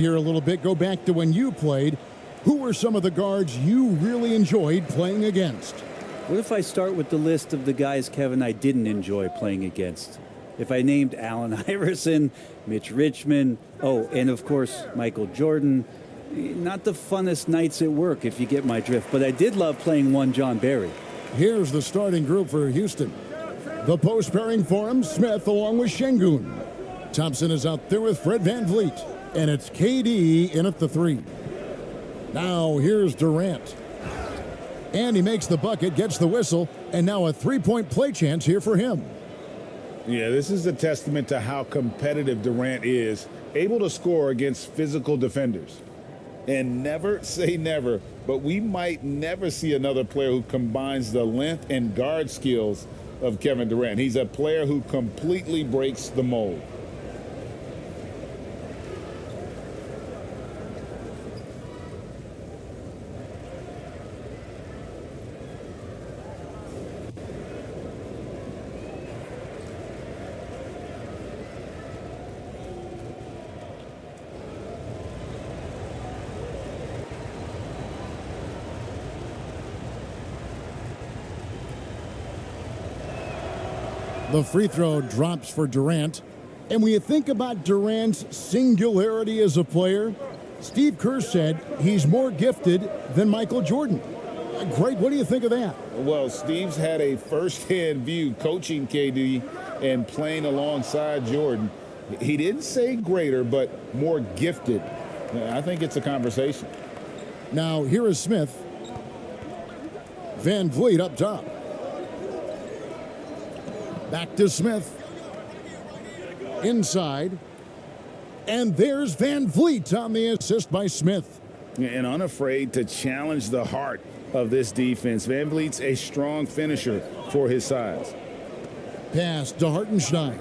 Here a little bit, go back to when you played. Who were some of the guards you really enjoyed playing against? What if I start with the list of the guys, Kevin, I didn't enjoy playing against? If I named Allen Iverson, Mitch Richmond, and of course, Michael Jordan, not the funnest nights at work, if you get my drift, but I did love playing one John Barry. Here's the starting group for Houston. The post pairing for him, Smith along with Şengün. Thompson is out there with Fred VanVleet, and it's KD in at the 3. Now here's Durant. And he makes the bucket, gets the whistle, and now a three-point play chance here for him. Yeah, this is a testament to how competitive Durant is, able to score against physical defenders. And never say never, but we might never see another player who combines the length and guard skills of Kevin Durant. He's a player who completely breaks the mold. The free throw drops for Durant. And when you think about Durant's singularity as a player, Steve Kerr said he's more gifted than Michael Jordan. Greg, what do you think of that? Well, Steve's had a first-hand view coaching KD and playing alongside Jordan. He didn't say greater, but more gifted. I think it's a conversation. Now, here is Smith. VanVleet up top. Back to Smith. Inside. And there's VanVleet on the assist by Smith. And unafraid to challenge the heart of this defense. VanVleet's a strong finisher for his size. Pass to Hartenstein.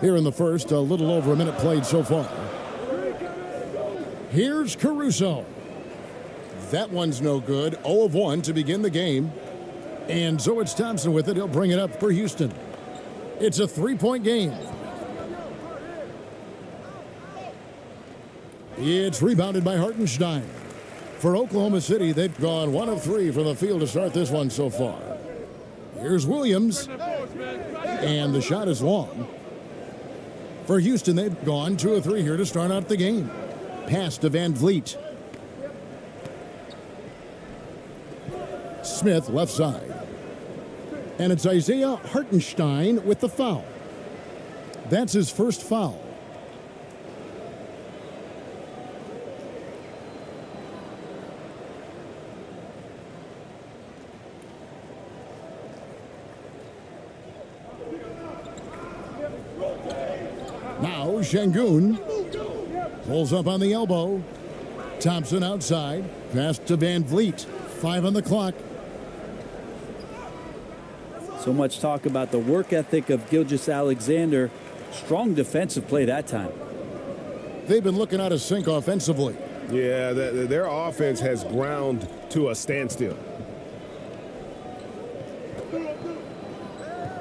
Here in the first, a little over a minute played so far. Here's Caruso. That one's no good. 0 of 1 to begin the game. And so it's Thompson with it. He'll bring it up for Houston. It's a three-point game. It's rebounded by Hartenstein. For Oklahoma City, they've gone 1 of 3 from the field to start this one so far. Here's Williams. And the shot is long. For Houston, they've gone 2 of 3 here to start out the game. Pass to VanVleet. Smith left side. And it's Isaiah Hartenstein with the foul. That's his first foul. Now Şengün pulls up on the elbow. Thompson outside. Pass to VanVleet. 5 on the clock. So much talk about the work ethic of Gilgeous-Alexander. Strong defensive play that time. They've been looking out of sync offensively. Yeah, their offense has ground to a standstill.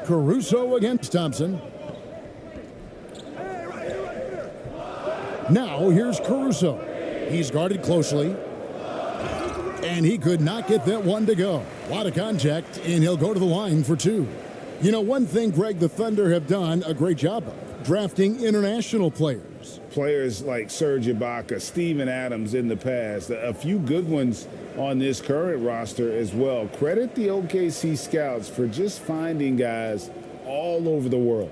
Caruso against Thompson. Now here's Caruso. He's guarded closely. And he could not get that one to go. A lot of contact, and he'll go to the line for 2. You know, one thing, Greg, the Thunder have done a great job of drafting international players. Players like Serge Ibaka, Steven Adams in the past, a few good ones on this current roster as well. Credit the OKC scouts for just finding guys all over the world.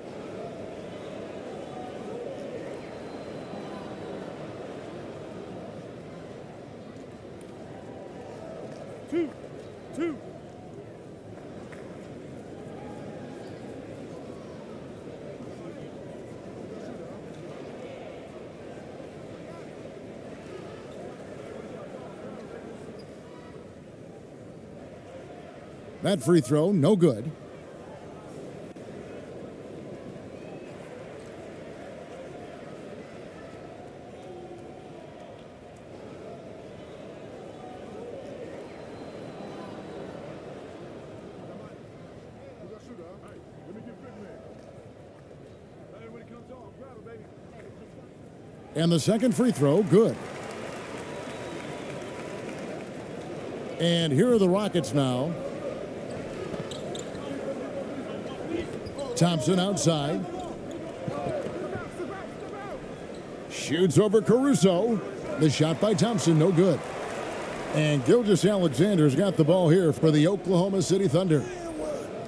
Two. That free throw, no good. And the second free throw, good. And here are the Rockets now. Thompson outside. Shoots over Caruso. The shot by Thompson, no good. And Gilgeous-Alexander's got the ball here for the Oklahoma City Thunder.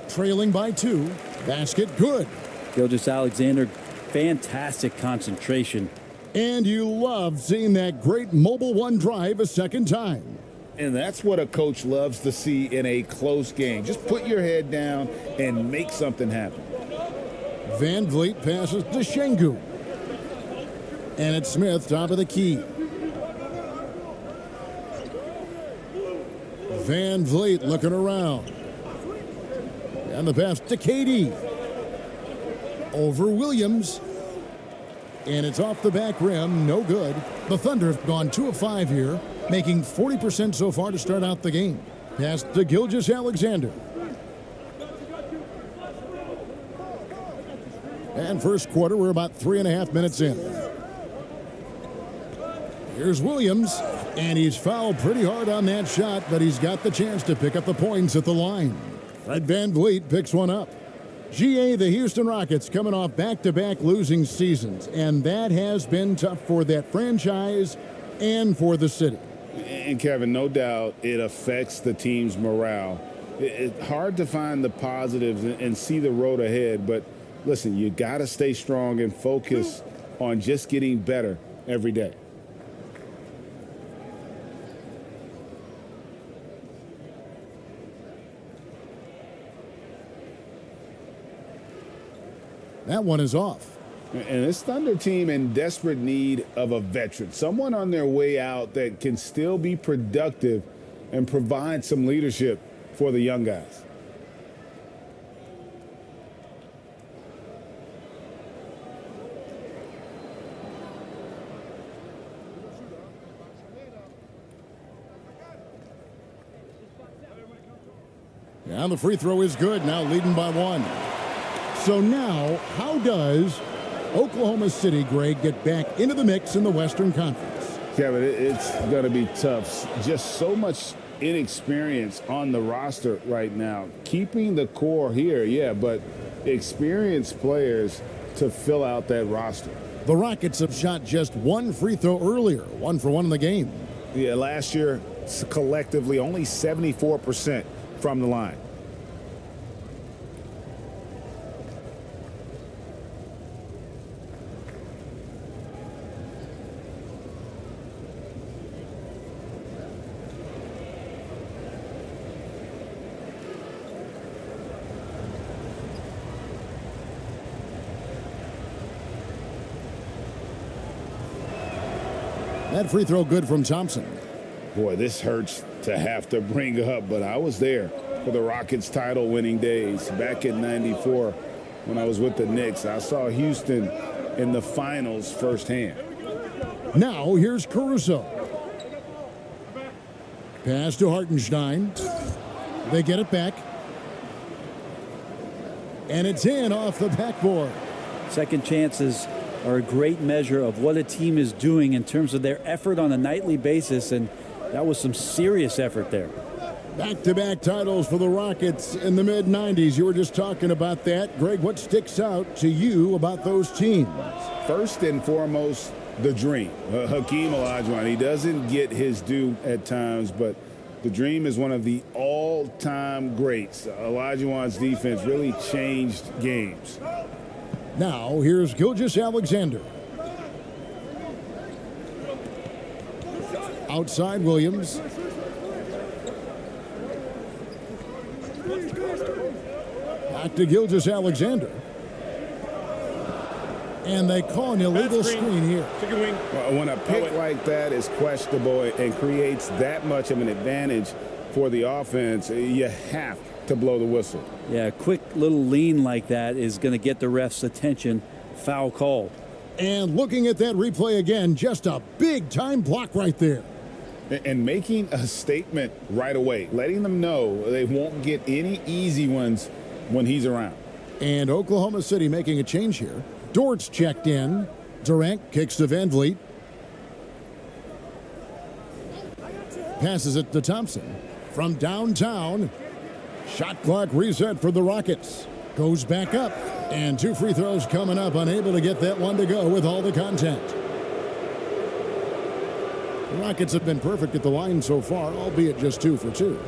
Trailing by 2. Basket, good. Gilgeous-Alexander, fantastic concentration. And you love seeing that great mobile one drive a second time. And that's what a coach loves to see in a close game. Just put your head down and make something happen. Van Vliet passes to Şengün. And it's Smith, top of the key. Van Vliet looking around. And the pass to KD. Over Williams. And it's off the back rim, no good. The Thunder have gone 2 of 5 here, making 40% so far to start out the game. Pass to Gilgeous-Alexander. And first quarter, we're about 3.5 minutes in. Here's Williams, and he's fouled pretty hard on that shot, but he's got the chance to pick up the points at the line. Fred Van Vliet picks one up. GA, the Houston Rockets coming off back-to-back losing seasons, and that has been tough for that franchise and for the city. And Kevin, no doubt it affects the team's morale. It's hard to find the positives and see the road ahead, but listen, you got to stay strong and focus on just getting better every day. That one is off. And this Thunder team in desperate need of a veteran, someone on their way out that can still be productive and provide some leadership for the young guys. And the free throw is good, now leading by 1. So now, how does Oklahoma City, Greg, get back into the mix in the Western Conference? Kevin, it's going to be tough. Just so much inexperience on the roster right now. Keeping the core here, yeah, but experienced players to fill out that roster. The Rockets have shot just 1 free throw earlier, 1 for 1 in the game. Yeah, last year, collectively, only 74% from the line. That free throw good from Thompson. Boy, this hurts to have to bring up, but I was there for the Rockets title winning days back in '94 when I was with the Knicks. I saw Houston in the finals firsthand. Now here's Caruso. Pass to Hartenstein. They get it back. And it's in off the backboard. Second chances are a great measure of what a team is doing in terms of their effort on a nightly basis, and that was some serious effort there. Back-to-back titles for the Rockets in the mid-'90s. You were just talking about that. Greg, what sticks out to you about those teams? First and foremost, the dream. Hakeem Olajuwon, he doesn't get his due at times, but the dream is one of the all-time greats. Olajuwon's defense really changed games. Now, here's Gilgeous-Alexander. Outside Williams. Back to Gilgeous-Alexander. And they call an illegal screen here. Well, when a pick like that is questionable and creates that much of an advantage for the offense, you have to blow the whistle. Yeah, a quick little lean like that is going to get the ref's attention. Foul called. And looking at that replay again, just a big-time block right there. And making a statement right away, letting them know they won't get any easy ones when he's around. And Oklahoma City making a change here. Dort's checked in. Durant kicks to Van Vliet. Passes it to Thompson. From downtown, shot clock reset for the Rockets. Goes back up, and 2 free throws coming up, unable to get that one to go with all the contact. The Rockets have been perfect at the line so far, albeit just 2 for 2.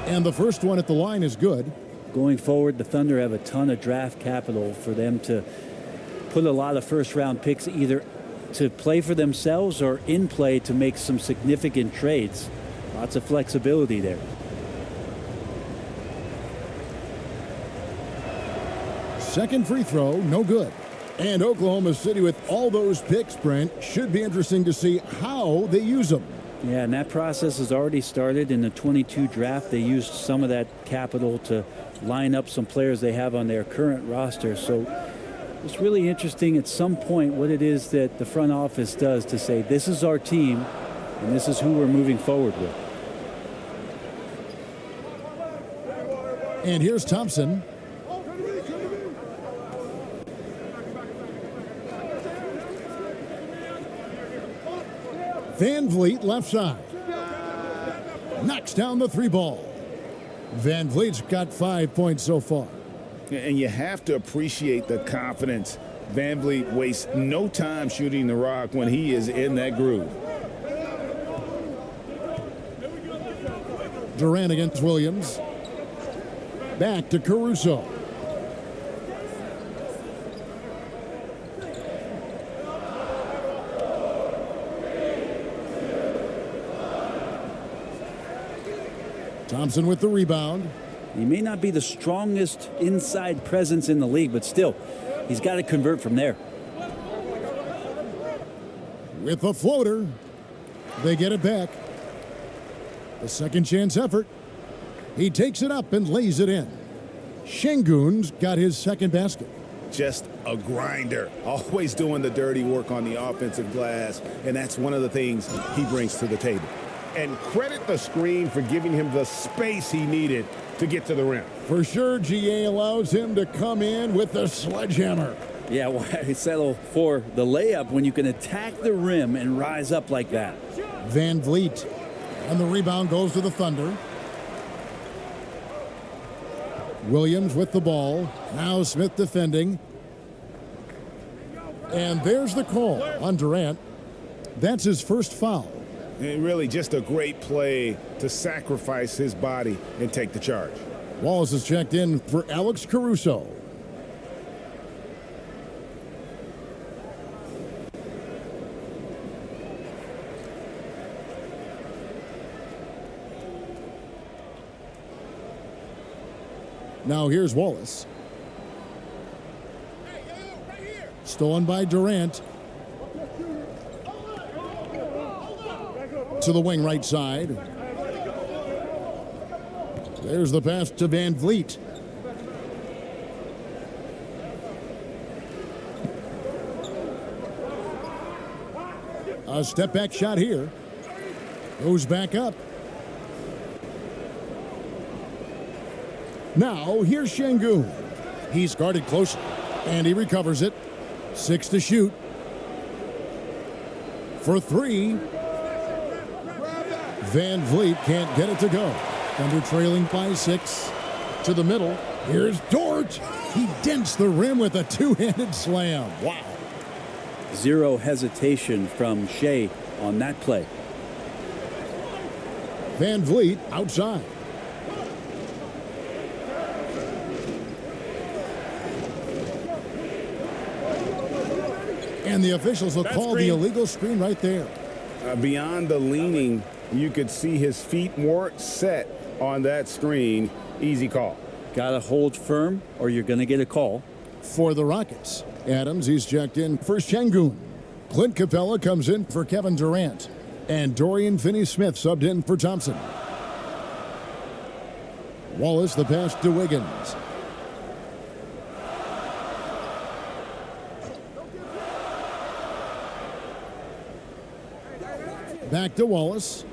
And the first one at the line is good. Going forward, the Thunder have a ton of draft capital for them to put a lot of first-round picks either to play for themselves or in play to make some significant trades. Lots of flexibility there. Second free throw, no good. And Oklahoma City, with all those picks, Brent, should be interesting to see how they use them. Yeah, and that process has already started in the 22 draft. They used some of that capital to line up some players they have on their current roster. So it's really interesting at some point what it is that the front office does to say, this is our team, and this is who we're moving forward with. And here's Thompson. Van Vliet left side. Knocks down the 3 ball. Van Vliet's got 5 points so far. And you have to appreciate the confidence. Van Vliet wastes no time shooting the rock when he is in that groove. Durant against Williams. Back to Caruso. Thompson with the rebound. He may not be the strongest inside presence in the league, but still, he's got to convert from there. With the floater, they get it back. The second chance effort. He takes it up and lays it in. Şengün's got his second basket. Just a grinder, always doing the dirty work on the offensive glass, and that's one of the things he brings to the table. And credit the screen for giving him the space he needed to get to the rim. For sure, GA allows him to come in with the sledgehammer. Yeah, why settle for the layup when you can attack the rim and rise up like that? Van Vliet. And the rebound goes to the Thunder. Williams with the ball. Now Smith defending. And there's the call on Durant. That's his first foul. And really just a great play to sacrifice his body and take the charge. Wallace is checked in for Alex Caruso. Now here's Wallace. Stolen by Durant. To the wing right side. There's the pass to Van Vliet. A step back shot here. Goes back up. Now here's Şengün. He's guarded closely and he recovers it. 6 to shoot. For 3. Van Vliet can't get it to go. Thunder trailing by 6. To the middle. Here's Dort. He dents the rim with a two-handed slam. Wow. Zero hesitation from Shea on that play. Van Vliet outside. And the officials will call the illegal screen right there. Beyond the leaning, You could see his feet weren't set on that screen. Easy call. Got to hold firm or you're going to get a call. For the Rockets, Adams, he's checked in for Şengün. Clint Capella comes in for Kevin Durant. And Dorian Finney-Smith subbed in for Thompson. Wallace the pass to Wiggins. Back to Wallace.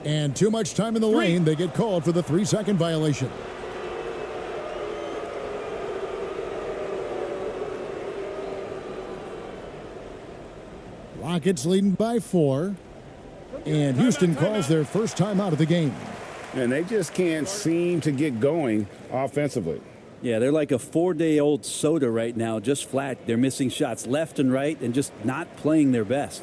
And too much time in the lane. They get called for the 3-second violation. Rockets leading by 4. And Houston calls their first time out of the game. And they just can't seem to get going offensively. Yeah, they're like a 4-day-old soda right now, just flat. They're missing shots left and right and just not playing their best.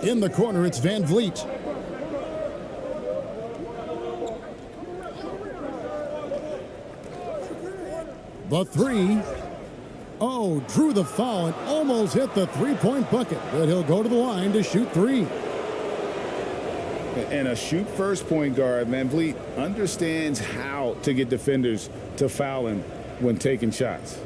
In the corner, it's Van Vliet. The 3. Oh, drew the foul and almost hit the three-point bucket. But he'll go to the line to shoot 3. And a shoot-first point guard, Van Vliet understands how to get defenders to foul him when taking shots.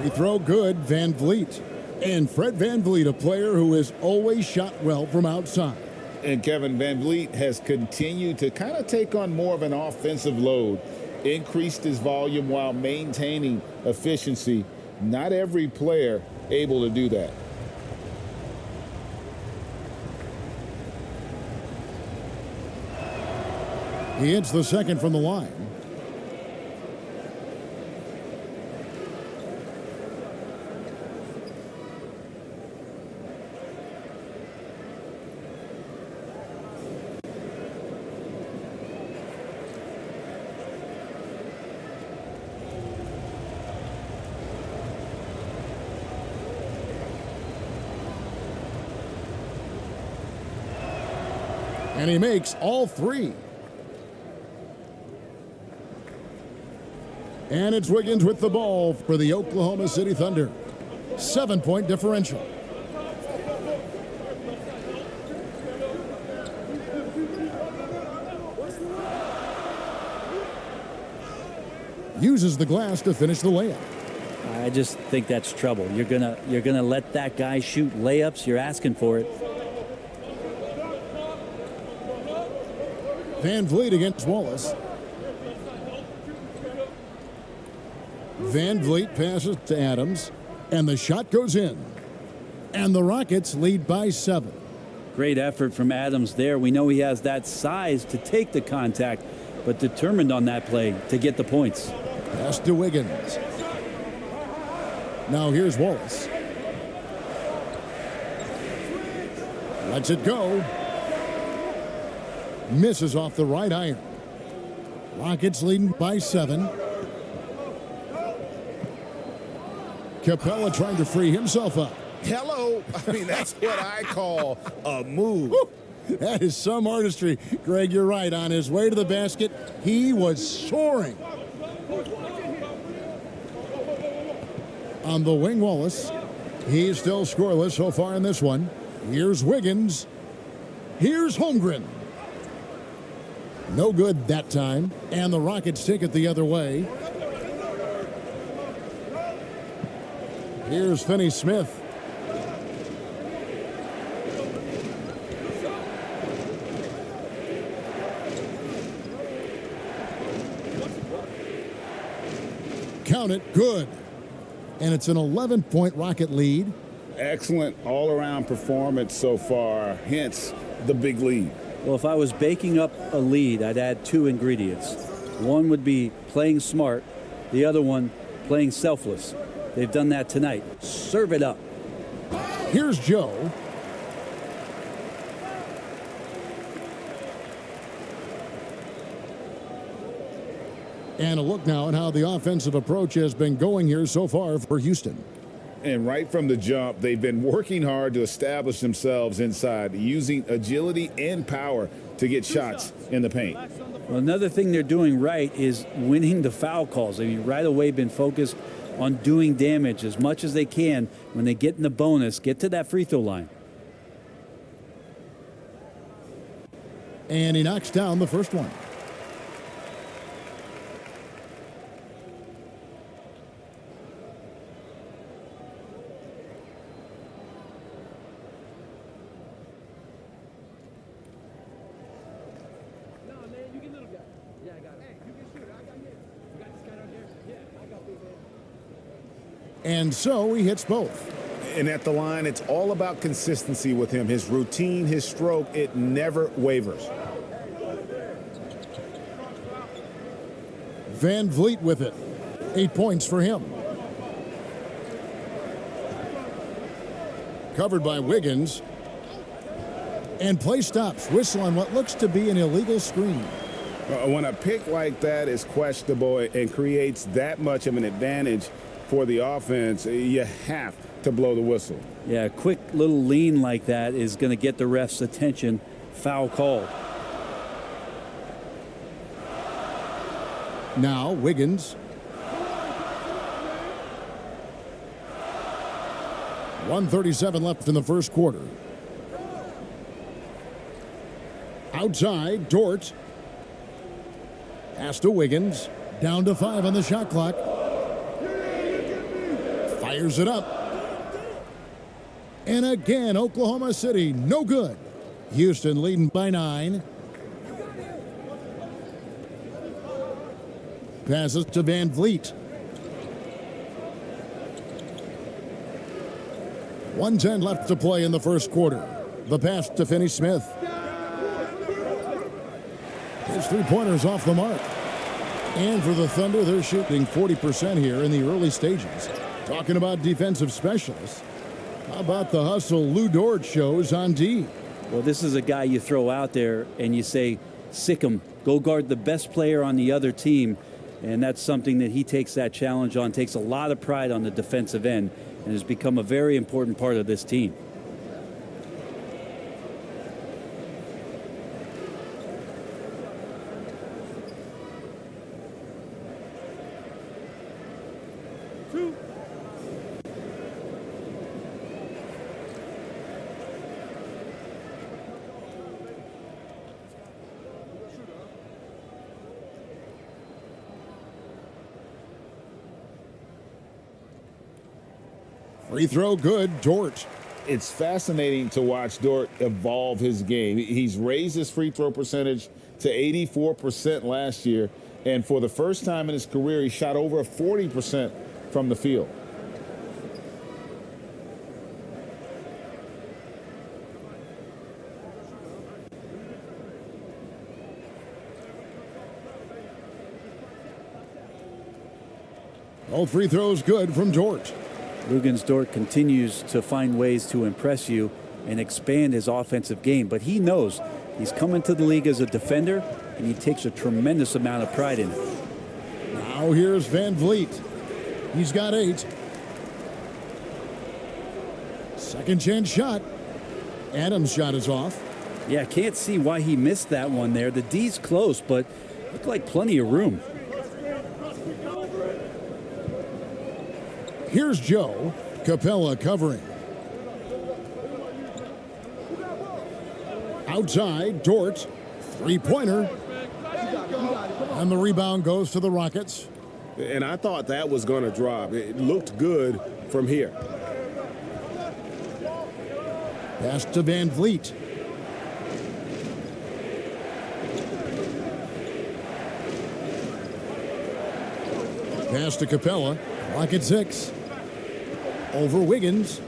Free throw good, Van Vliet. And Fred Van Vliet, a player who has always shot well from outside. And Kevin, Van Vliet has continued to kind of take on more of an offensive load, increased his volume while maintaining efficiency. Not every player able to do that. He hits the second from the line. And he makes all 3. And it's Wiggins with the ball for the Oklahoma City Thunder. 7-point differential. Uses the glass to finish the layup. I just think that's trouble. You're gonna let that guy shoot layups. You're asking for it. Van Vliet against Wallace. Van Vliet passes to Adams, and the shot goes in. And the Rockets lead by 7. Great effort from Adams there. We know he has that size to take the contact, but determined on that play to get the points. Pass to Wiggins. Now here's Wallace. Lets it go. Misses off the right iron. Rockets leading by 7. Capella trying to free himself up. Hello. I mean, that's what I call a move. Woo! That is some artistry. Greg, you're right. On his way to the basket, he was soaring. On the wing, Wallace. He's still scoreless so far in this one. Here's Wiggins. Here's Holmgren. No good that time. And the Rockets take it the other way. Here's Finney-Smith. Count it. Good. And it's an 11-point Rocket lead. Excellent all-around performance so far, hence the big lead. Well, if I was baking up a lead, I'd add 2 ingredients. One would be playing smart. The other one, playing selfless. They've done that tonight. Serve it up. Here's Joe. And a look now at how the offensive approach has been going here so far for Houston. And right from the jump, they've been working hard to establish themselves inside, using agility and power to get shots in the paint. Well, another thing they're doing right is winning the foul calls. I mean, right away been focused on doing damage as much as they can. When they get in the bonus, get to that free throw line. And he knocks down the first one. And so he hits both. And at the line, it's all about consistency with him. His routine, his stroke, it never wavers. Van Vliet with it. 8 points for him. Covered by Wiggins. And play stops. Whistle on what looks to be an illegal screen. When a pick like that is questionable and creates that much of an advantage for the offense, you have to blow the whistle. Yeah, a quick little lean like that is going to get the ref's attention. Foul called. Now Wiggins. 1:37 left in the first quarter. Outside, Dort. Pass to Wiggins. Down to 5 on the shot clock. Fires it up. And again, Oklahoma City, no good. Houston leading by 9. Passes to Van Vliet. 1:10 left to play in the first quarter. The pass to Finney-Smith. His three-pointers off the mark. And for the Thunder, they're shooting 40% here in the early stages. Talking about defensive specialists, how about the hustle Lou Dort shows on D? Well, this is a guy you throw out there and you say, sick him, go guard the best player on the other team. And that's something that he takes that challenge on, takes a lot of pride on the defensive end, and has become a very important part of this team. Free throw good, Dort. It's fascinating to watch Dort evolve his game. He's raised his free throw percentage to 84% last year, and for the first time in his career, he shot over 40% from the field. All free throws good from Dort. Dort continues to find ways to impress you and expand his offensive game, but he knows he's coming to the league as a defender, and he takes a tremendous amount of pride in it. Now here's Van Vliet. He's got 8. Second chance shot. Adams' shot is off. Yeah, can't see why he missed that one there. The D's close, but looked like plenty of room. Here's Joe. Capella covering. Outside, Dort. Three-pointer. And the rebound goes to the Rockets. And I thought that was going to drop. It looked good from here. Pass to Van Vliet. Pass to Capella. Rocket 6. Over Wiggins.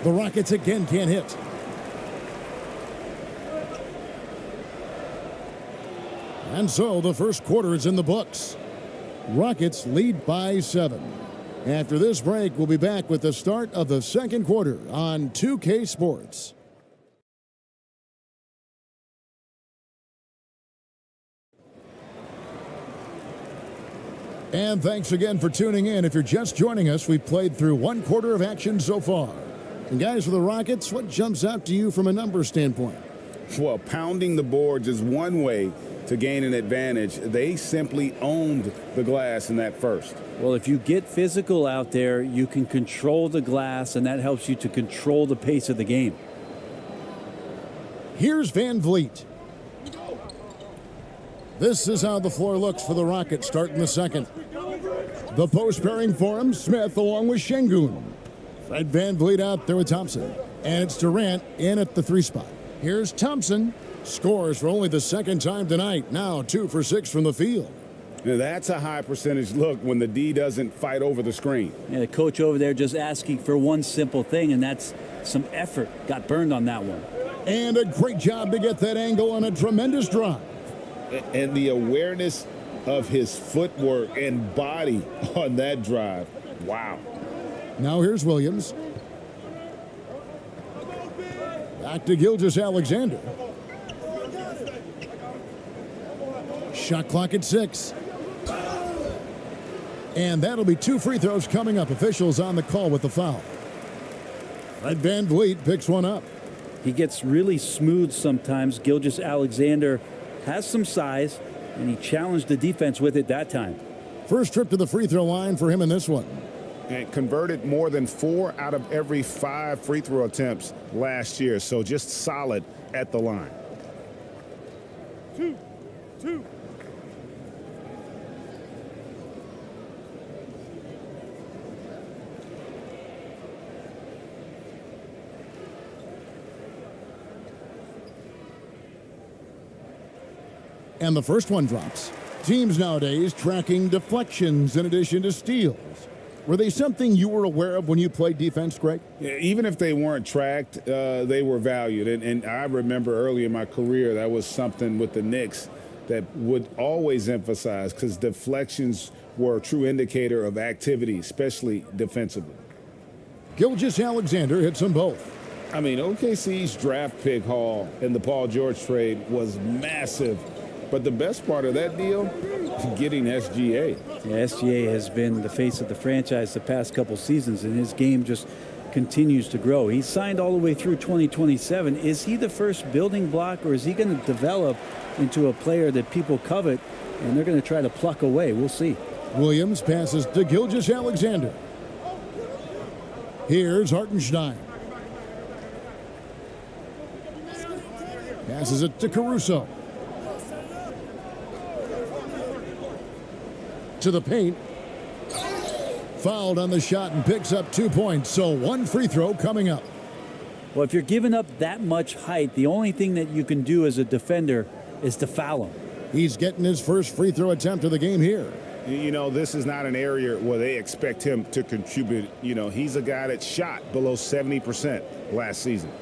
The Rockets again can't hit. And so the first quarter is in the books. Rockets lead by 7. After this break, we'll be back with the start of the second quarter on 2K Sports. And thanks again for tuning in. If you're just joining us, we've played through one quarter of action so far. And guys, for the Rockets, what jumps out to you from a number standpoint? Well, pounding the boards is one way to gain an advantage. They simply owned the glass in that first. Well, if you get physical out there, you can control the glass, and that helps you to control the pace of the game. Here's Van Vliet. This is how the floor looks for the Rockets starting the second. The post pairing for him, Smith along with Şengün. Fred Van Vliet out there with Thompson. And it's Durant in at the 3 spot. Here's Thompson. Scores for only the second time tonight. Now 2 for 6 from the field. Now that's a high percentage look when the D doesn't fight over the screen. Yeah, the coach over there just asking for one simple thing, and that's some effort. Got burned on that one. And a great job to get that angle on a tremendous drive. And the awareness of his footwork and body on that drive. Wow. Now here's Williams. Back to Gilgeous-Alexander. Shot clock at 6. And that'll be 2 free throws coming up. Officials on the call with the foul. Fred Van Vliet picks one up. He gets really smooth sometimes. Gilgeous-Alexander has some size, and he challenged the defense with it that time. First trip to the free throw line for him in this one. And converted more than 4 out of every 5 free throw attempts last year. So just solid at the line. 2. And the first one drops. Teams nowadays tracking deflections in addition to steals. Were they something you were aware of when you played defense, Greg? Yeah, even if they weren't tracked, they were valued. And I remember early in my career, that was something with the Knicks that would always emphasize, because deflections were a true indicator of activity, especially defensively. Gilgeous-Alexander hits them both. I mean, OKC's draft pick haul in the Paul George trade was massive. But the best part of that deal, getting SGA. Yeah, SGA has been the face of the franchise the past couple seasons, and his game just continues to grow. He's signed all the way through 2027. Is he the first building block, or is he going to develop into a player that people covet, and they're going to try to pluck away? We'll see. Williams passes to Gilgeous-Alexander. Here's Hartenstein. Passes it to Caruso. To the paint. Fouled on the shot and picks up 2 points. So 1 free throw coming up. Well, if you're giving up that much height, the only thing that you can do as a defender is to foul him. He's getting his first free throw attempt of the game here. You know, this is not an area where they expect him to contribute. You know, he's a guy that shot below 70% last season.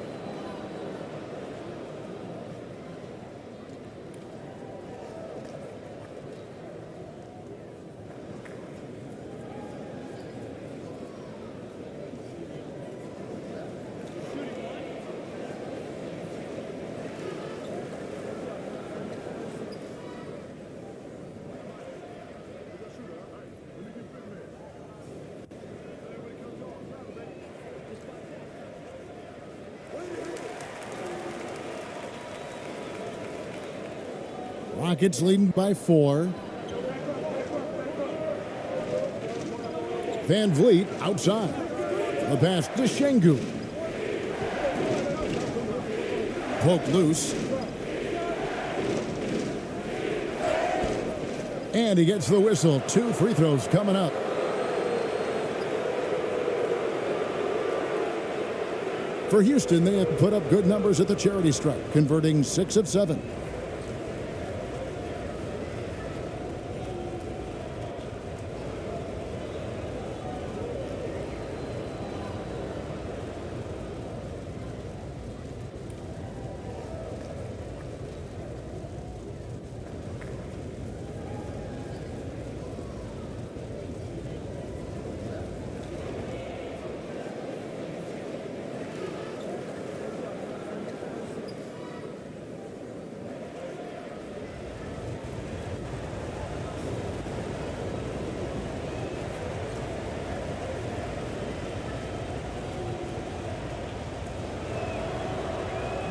Rockets leading by 4. Van Vliet outside. The pass to Şengün. Poked loose. And he gets the whistle. 2 free throws coming up. For Houston, they have put up good numbers at the charity stripe, converting 6 of 7.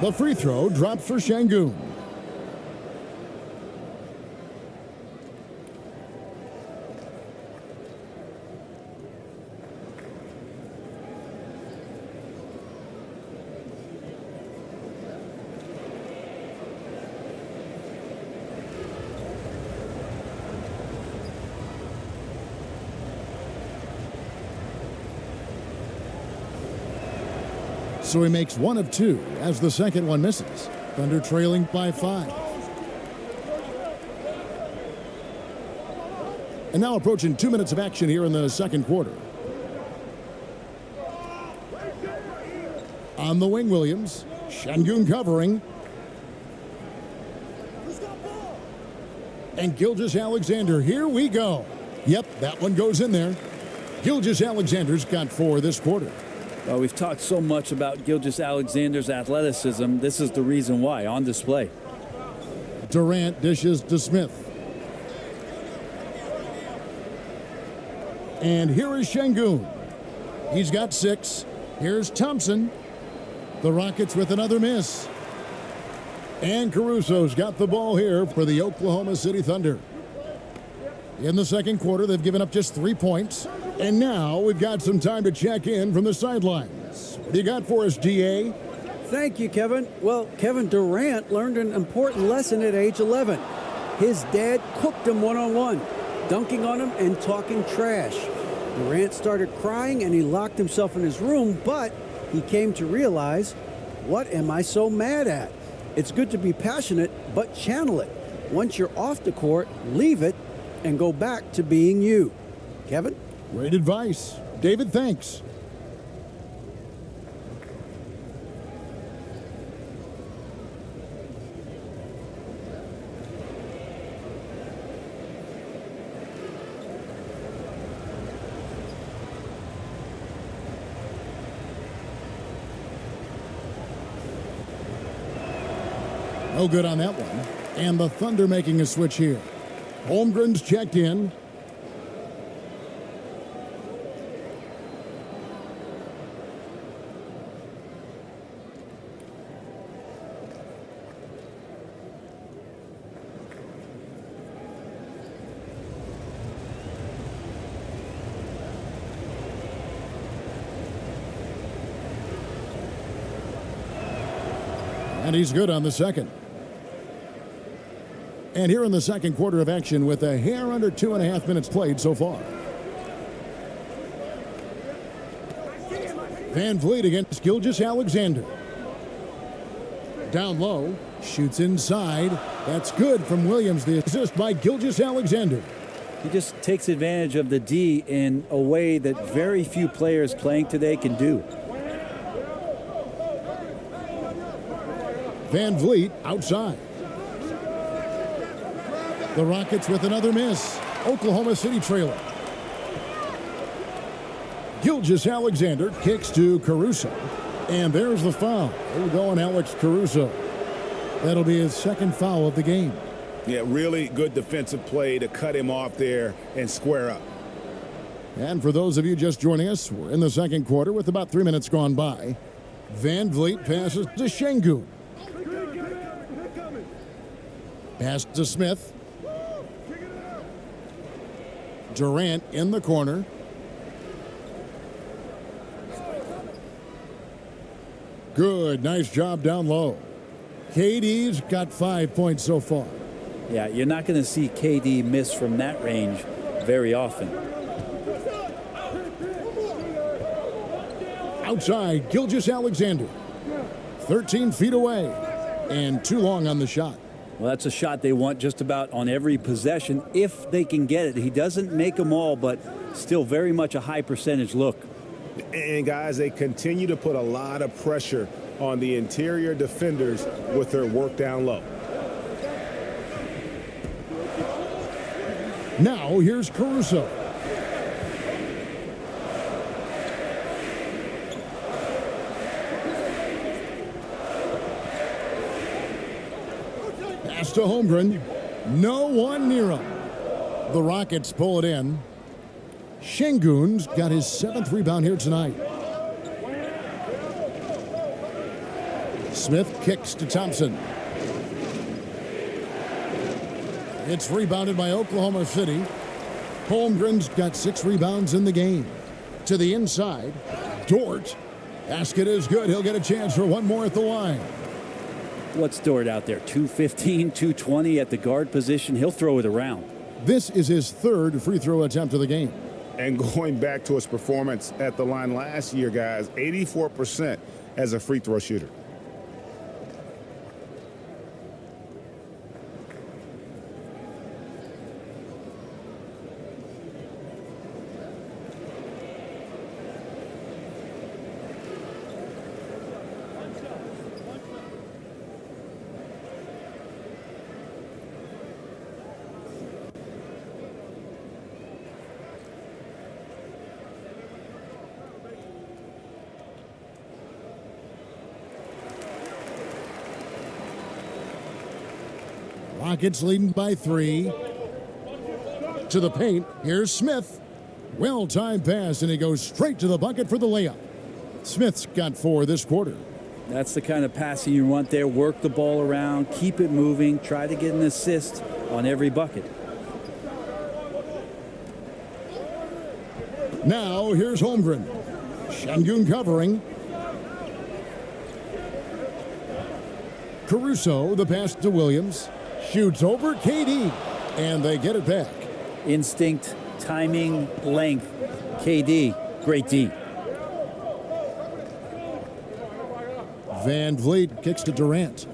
The free throw drops for Şengün. So he makes 1 of 2 as the second one misses. Thunder trailing by 5. And now approaching 2 minutes of action here in the second quarter. On the wing, Williams. Şengün covering. And Gilgeous-Alexander, here we go. Yep, that one goes in there. Gilgeous-Alexander's got 4 this quarter. Well, we've talked so much about Gilgeous-Alexander's athleticism. This is the reason why, on display. Durant dishes to Smith. And here is Şengün. He's got 6. Here's Thompson. The Rockets with another miss. And Caruso's got the ball here for the Oklahoma City Thunder. In the second quarter, they've given up just 3 points. And now we've got some time to check in from the sidelines. What do you got for us, GA? Thank you, Kevin. Well, Kevin Durant learned an important lesson at age 11. His dad cooked him one-on-one, dunking on him and talking trash. Durant started crying and he locked himself in his room, but he came to realize, what am I so mad at? It's good to be passionate, but channel it. Once you're off the court, leave it and go back to being you. Kevin? Great advice. David, thanks. No good on that one. And the Thunder making a switch here. Holmgren's checked in. And he's good on the second. And here in the second quarter of action with a hair under 2.5 minutes played so far. Van Vliet against Gilgeous-Alexander. Down low, shoots inside. That's good from Williams, the assist by Gilgeous-Alexander. He just takes advantage of the D in a way that very few players playing today can do. Van Vliet outside. The Rockets with another miss. Oklahoma City trailing. Gilgeous-Alexander kicks to Caruso. And there's the foul. There we go on Alex Caruso. That'll be his second foul of the game. Yeah, really good defensive play to cut him off there and square up. And for those of you just joining us, we're in the second quarter with about 3 minutes gone by. Van Vliet passes to Şengün. Pass to Smith. Durant in the corner. Good, nice job down low. KD's got 5 points so far. Yeah, you're not going to see KD miss from that range very often. Outside, Gilgeous-Alexander. 13 feet away and too long on the shot. Well, that's a shot they want just about on every possession if they can get it. He doesn't make them all, but still very much a high percentage look. And guys, they continue to put a lot of pressure on the interior defenders with their work down low. Now here's Caruso. Pass to Holmgren. No one near him. The Rockets pull it in. Şengün's got his 7th rebound here tonight. Smith kicks to Thompson. It's rebounded by Oklahoma City. Holmgren's got 6 rebounds in the game. To the inside, Dort. Basket is good. He'll get a chance for one more at the line. What's Dort out there? 215, 220 at the guard position. He'll throw it around. This is his 3rd free throw attempt of the game. And going back to his performance at the line last year, guys, 84% as a free throw shooter. Rockets leading by 3. To the paint. Here's Smith. Well-timed pass, and he goes straight to the bucket for the layup. Smith's got 4 this quarter. That's the kind of passing you want there. Work the ball around, keep it moving, try to get an assist on every bucket. Now here's Holmgren. Şengün covering. Caruso, the pass to Williams. Shoots over KD, and they get it back. Instinct, timing, length. KD, great D. Van Vliet kicks to Durant.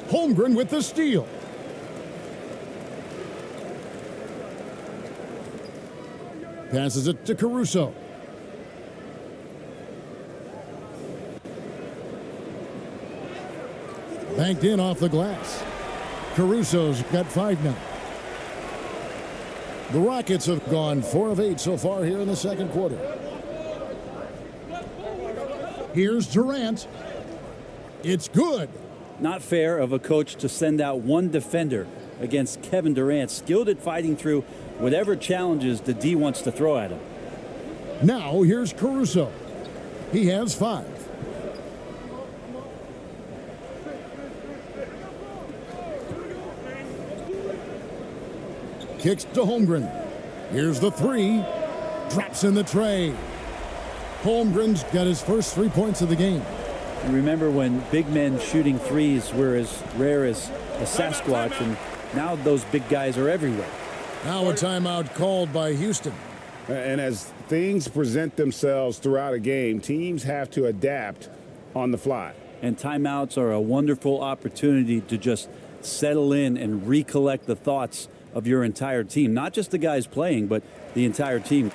Holmgren with the steal. Passes it to Caruso. Banked in off the glass. Caruso's got 5 now. The Rockets have gone 4 of 8 so far here in the second quarter. Here's Durant. It's good. Not fair of a coach to send out one defender against Kevin Durant, skilled at fighting through whatever challenges the D wants to throw at him. Now here's Caruso. He has 5. Kicks to Holmgren. Here's the 3. Drops in the tray. Holmgren's got his first 3 points of the game. You remember when big men shooting threes were as rare as a Sasquatch, and now those big guys are everywhere. Now a timeout called by Houston. And as things present themselves throughout a game, teams have to adapt on the fly. And timeouts are a wonderful opportunity to just settle in and recollect the thoughts of your entire team. Not just the guys playing, but the entire team.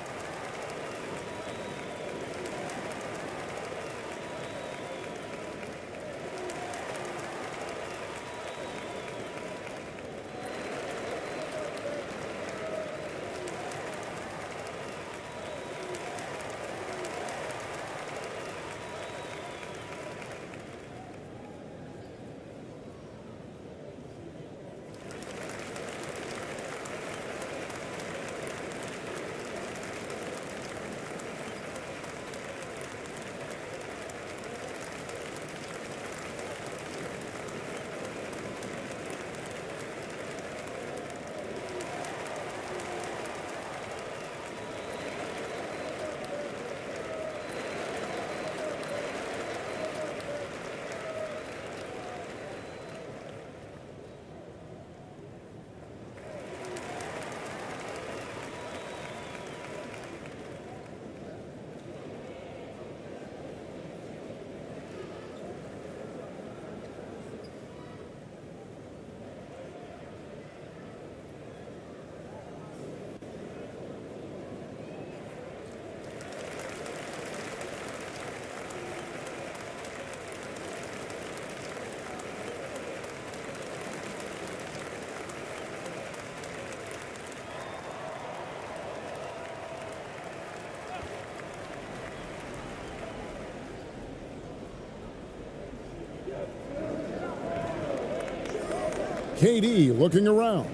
KD looking around.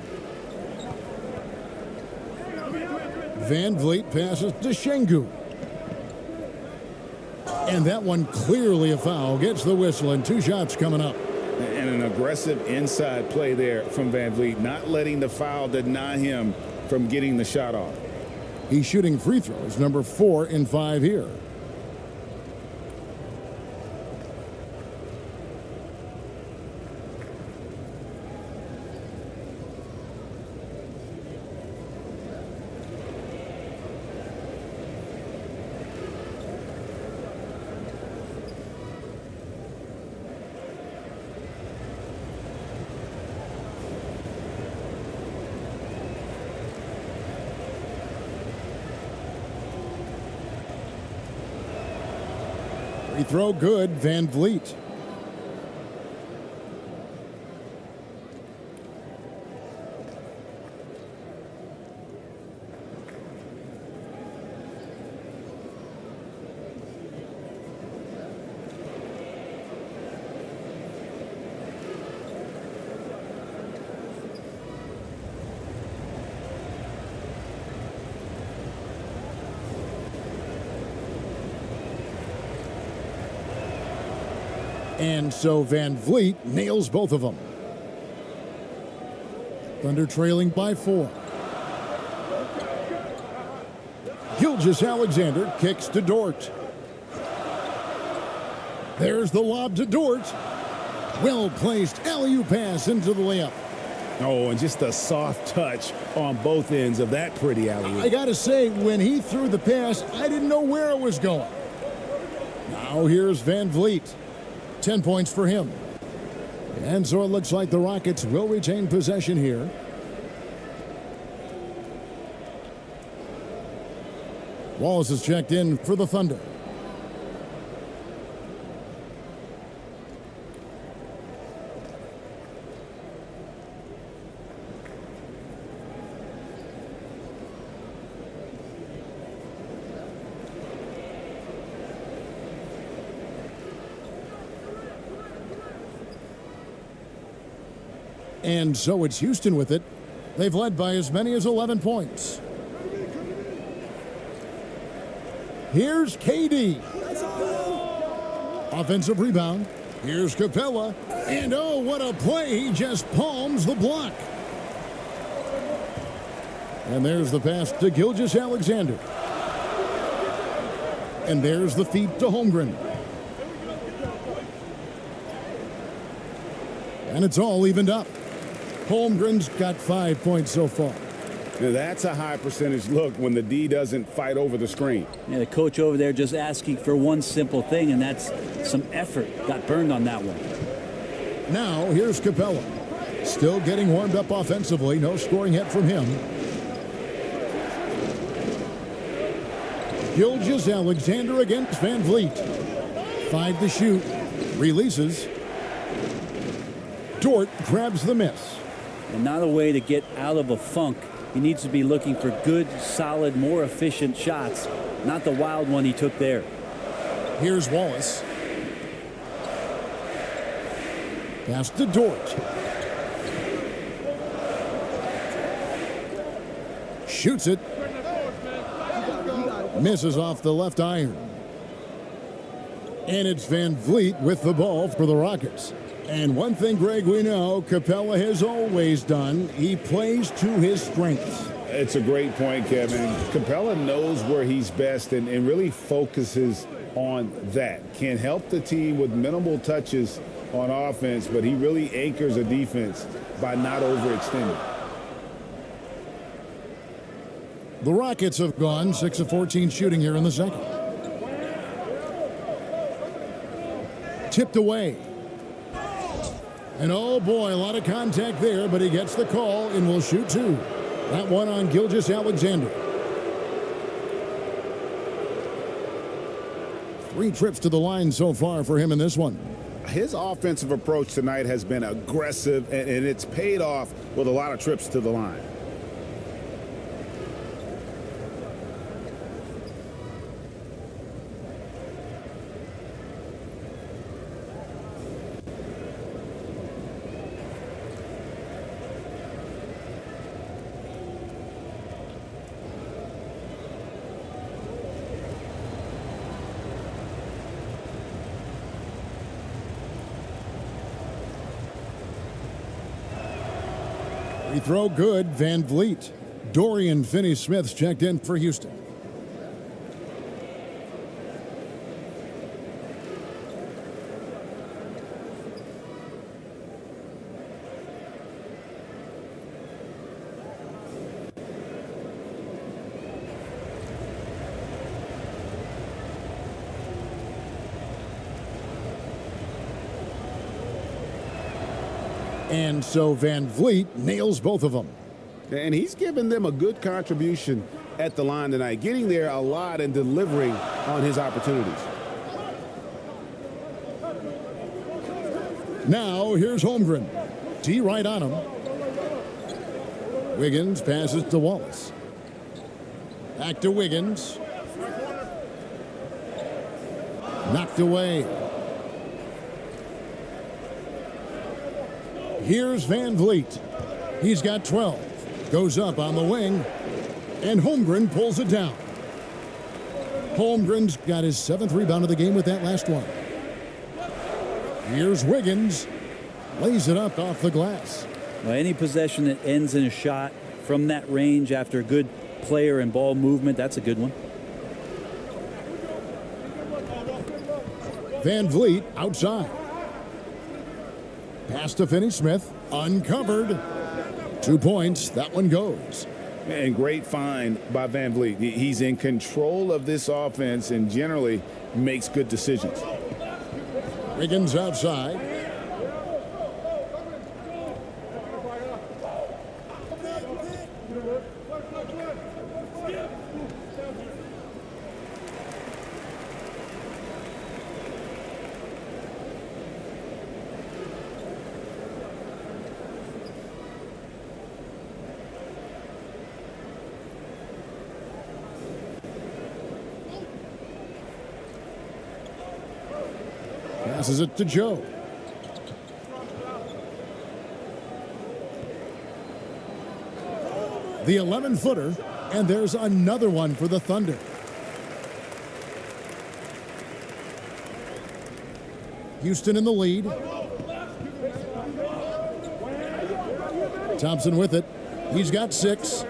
Van Vliet passes to Şengün. And that one clearly a foul. Gets the whistle, and 2 shots coming up. And an aggressive inside play there from Van Vliet, not letting the foul deny him from getting the shot off. He's shooting free throws, number 4 in 5 here. Free throw good, Van Vliet. And so Van Vliet nails both of them. Thunder trailing by 4. Gilgeous-Alexander kicks to Dort. There's the lob to Dort. Well-placed alley-oop pass into the layup. Oh, and just a soft touch on both ends of that pretty alley-oop. I got to say, when he threw the pass, I didn't know where it was going. Now here's Van Vliet. 10 points for him. And so it looks like the Rockets will retain possession here. Wallace is checked in for the Thunder. And so it's Houston with it. They've led by as many as 11 points. Here's KD. Offensive rebound. Here's Capella. And oh, what a play. He just palms the block. And there's the pass to Gilgeous-Alexander. And there's the feed to Holmgren. And it's all evened up. Holmgren's got 5 points so far. Now that's a high percentage look when the D doesn't fight over the screen. Yeah, the coach over there just asking for one simple thing, and that's some effort. Got burned on that one. Now here's Capella. Still getting warmed up offensively. No scoring hit from him. Gilgeous-Alexander against Van Vliet. 5 to shoot. Releases. Dort grabs the miss. And not a way to get out of a funk. He needs to be looking for good, solid, more efficient shots, not the wild one he took there. Here's Wallace. Pass to Dort. Shoots it. Misses off the left iron. And it's Van Vliet with the ball for the Rockets. And one thing, Greg, we know Capella has always done, he plays to his strengths. It's a great point, Kevin. Capella knows where he's best and really focuses on that. Can help the team with minimal touches on offense, but he really anchors a defense by not overextending. The Rockets have gone 6 of 14 shooting here in the second. Tipped away. And oh boy, a lot of contact there, but he gets the call and will shoot 2. That one on Gilgeous-Alexander. 3 trips to the line so far for him in this one. His offensive approach tonight has been aggressive, and it's paid off with a lot of trips to the line. Free throw good, Van Vliet. Dorian Finney-Smith's checked in for Houston. And so Van Vliet nails both of them. And he's given them a good contribution at the line tonight, getting there a lot and delivering on his opportunities. Now here's Holmgren. T right on him. Wiggins passes to Wallace. Back to Wiggins. Knocked away. Here's Van Vliet. He's got 12. Goes up on the wing. And Holmgren pulls it down. Holmgren's got his 7th rebound of the game with that last one. Here's Wiggins. Lays it up off the glass. Well, any possession that ends in a shot from that range after a good player and ball movement, that's a good one. Van Vliet outside. Pass to Finney-Smith. Uncovered. 2 points. That one goes. And great find by Van Vliet. He's in control of this offense and generally makes good decisions. Wiggins outside. Passes it to Joe. The 11-footer, and there's another one for the Thunder. Houston in the lead. Thompson with it. He's got 6.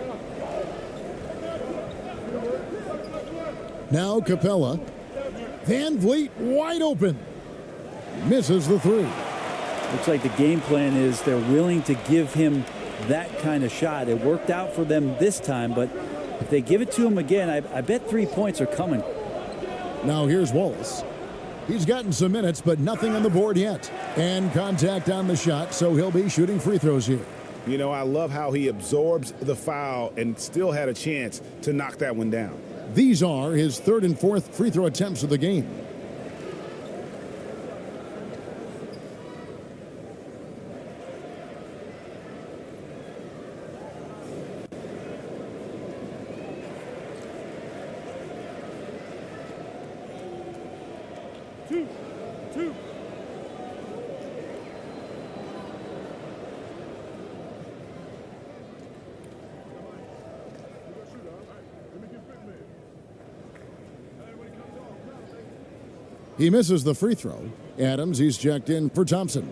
Now Capella. Van Vliet wide open. Misses the 3. Looks like the game plan is they're willing to give him that kind of shot. It worked out for them this time, but if they give it to him again, I bet 3 points are coming. Now here's Wallace. He's gotten some minutes, but nothing on the board yet. And contact on the shot, so he'll be shooting free throws here. You know, I love how he absorbs the foul and still had a chance to knock that one down. These are his 3rd and 4th free throw attempts of the game. He misses the free throw. Adams, he's checked in for Thompson.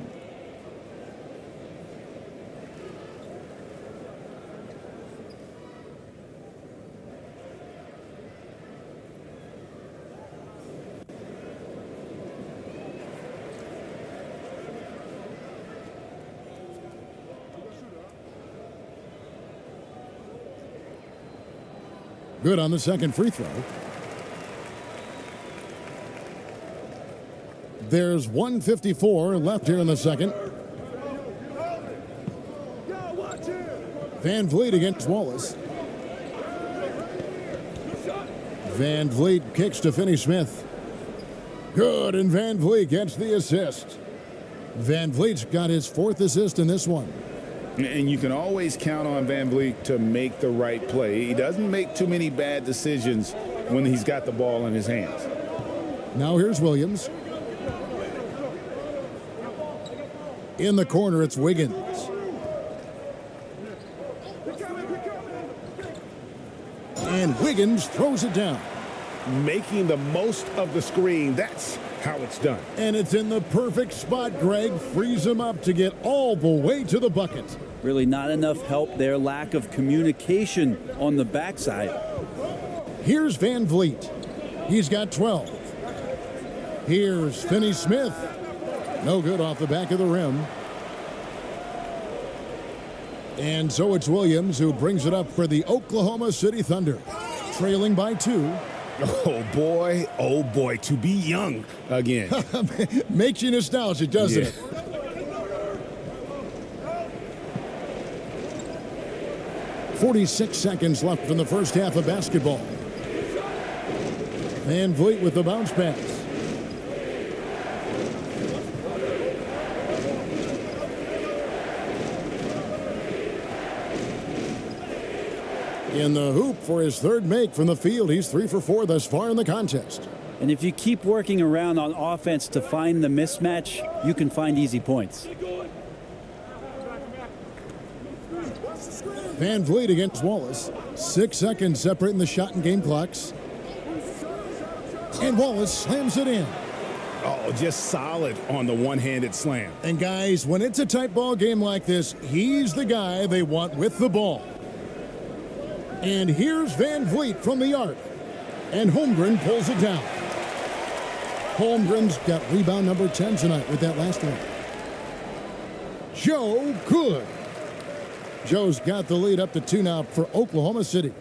Good on the 2nd free throw. There's 1:54 left here in the 2nd. Van Vliet against Wallace. Van Vliet kicks to Finney-Smith. Good, and Van Vliet gets the assist. Van Vliet's got his 4th assist in this one. And you can always count on Van Vliet to make the right play. He doesn't make too many bad decisions when he's got the ball in his hands. Now here's Williams. In the corner, it's Wiggins. And Wiggins throws it down. Making the most of the screen, that's how it's done. And it's in the perfect spot, Greg. Frees him up to get all the way to the bucket. Really not enough help there. Lack of communication on the backside. Here's Van Vliet. He's got 12. Here's Finney Smith. No good off the back of the rim. And so it's Williams who brings it up for the Oklahoma City Thunder, trailing by 2. Oh boy, to be young again. Makes you nostalgic, doesn't it? 46 seconds left in the first half of basketball. Van Vliet with the bounce pass. In the hoop for his third make from the field. He's 3 for 4 thus far in the contest. And if you keep working around on offense to find the mismatch, you can find easy points. Van Vliet against Wallace. 6 seconds separating the shot and game clocks. And Wallace slams it in. Oh, just solid on the one-handed slam. And guys, when it's a tight ball game like this, he's the guy they want with the ball. And here's Van Vliet from the arc. And Holmgren pulls it down. Holmgren's got rebound number 10 tonight with that last one. Joe Good. Joe's got the lead up to 2 now for Oklahoma City.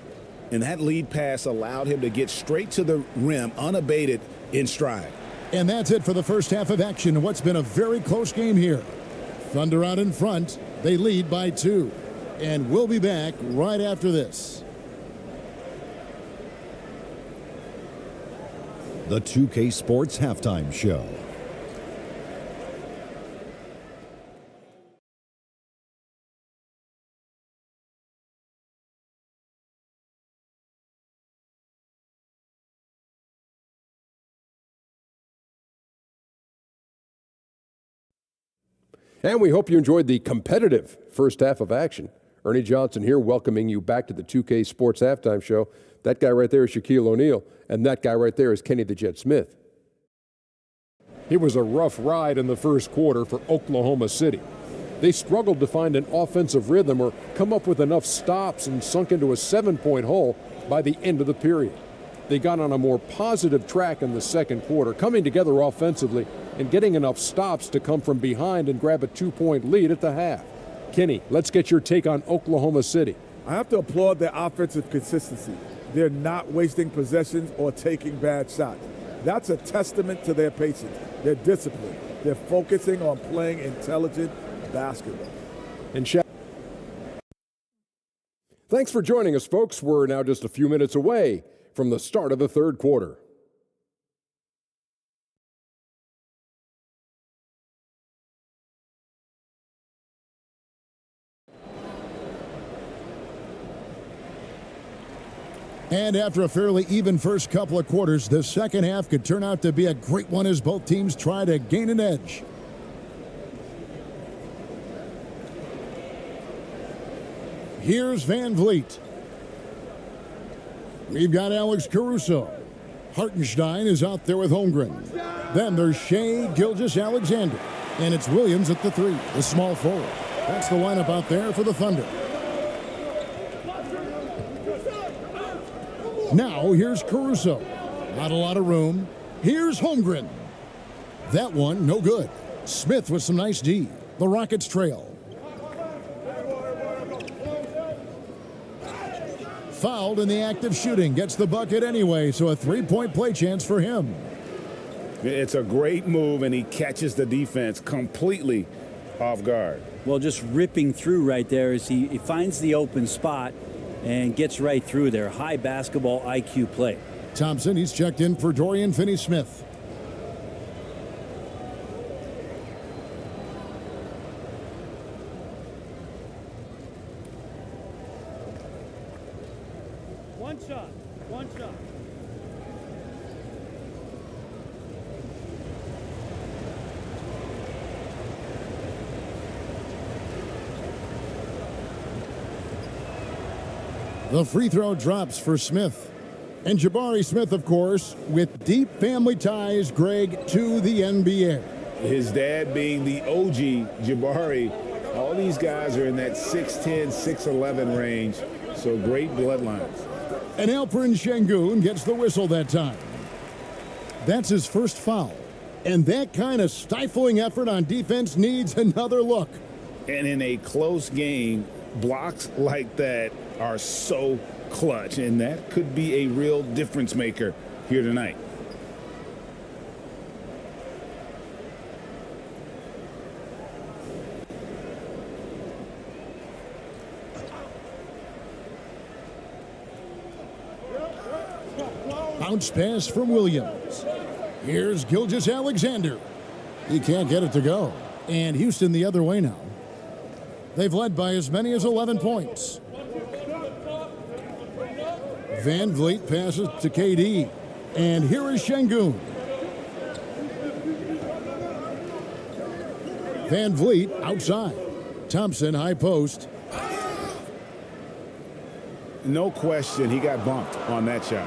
And that lead pass allowed him to get straight to the rim unabated in stride. And that's it for the first half of action in what's been a very close game here. Thunder out in front. They lead by 2. And we'll be back right after this. The 2K Sports Halftime Show. And we hope you enjoyed the competitive first half of action. Ernie Johnson here welcoming you back to the 2K Sports Halftime Show. That guy right there is Shaquille O'Neal, and that guy right there is Kenny the Jet Smith. It was a rough ride in the first quarter for Oklahoma City. They struggled to find an offensive rhythm or come up with enough stops and sunk into a 7-point hole by the end of the period. They got on a more positive track in the second quarter, coming together offensively and getting enough stops to come from behind and grab a 2-point lead at the half. Kenny, let's get your take on Oklahoma City. I have to applaud their offensive consistency. They're not wasting possessions or taking bad shots. That's a testament to their patience, their discipline. They're focusing on playing intelligent basketball. And thanks for joining us, folks. We're now just a few minutes away from the start of the third quarter. And after a fairly even first couple of quarters, the second half could turn out to be a great one as both teams try to gain an edge. Here's Van Vliet. We've got Alex Caruso. Hartenstein is out there with Holmgren. Then there's Shea Gilgeous-Alexander. And it's Williams at the 3, the small forward. That's the lineup out there for the Thunder. Now here's Caruso. Not a lot of room. Here's Holmgren. That one, no good. Smith with some nice D. The Rockets trail. Fouled in the act of shooting. Gets the bucket anyway, so a 3-point play chance for him. It's a great move, and he catches the defense completely off guard. Well, just ripping through right there as he finds the open spot and gets right through there. High basketball IQ play. Thompson, he's checked in for Dorian Finney-Smith. One shot. The free throw drops for Smith. And Jabari Smith, of course, with deep family ties, Greg, to the NBA. His dad being the OG Jabari All these guys are in that 6'10", 6'11" range, so great bloodlines. And Alperen Şengün gets the whistle that time. That's his first foul. And that kind of stifling effort on defense needs another look. And in a close game, blocks like that are so clutch, and that could be a real difference maker here tonight. Bounce pass from Williams. Here's Gilgeous-Alexander. He can't get it to go. And Houston the other way now. They've led by as many as 11 points. Van Vliet passes to KD. And here is Şengün. Van Vliet outside. Thompson high post. No question, he got bumped on that shot.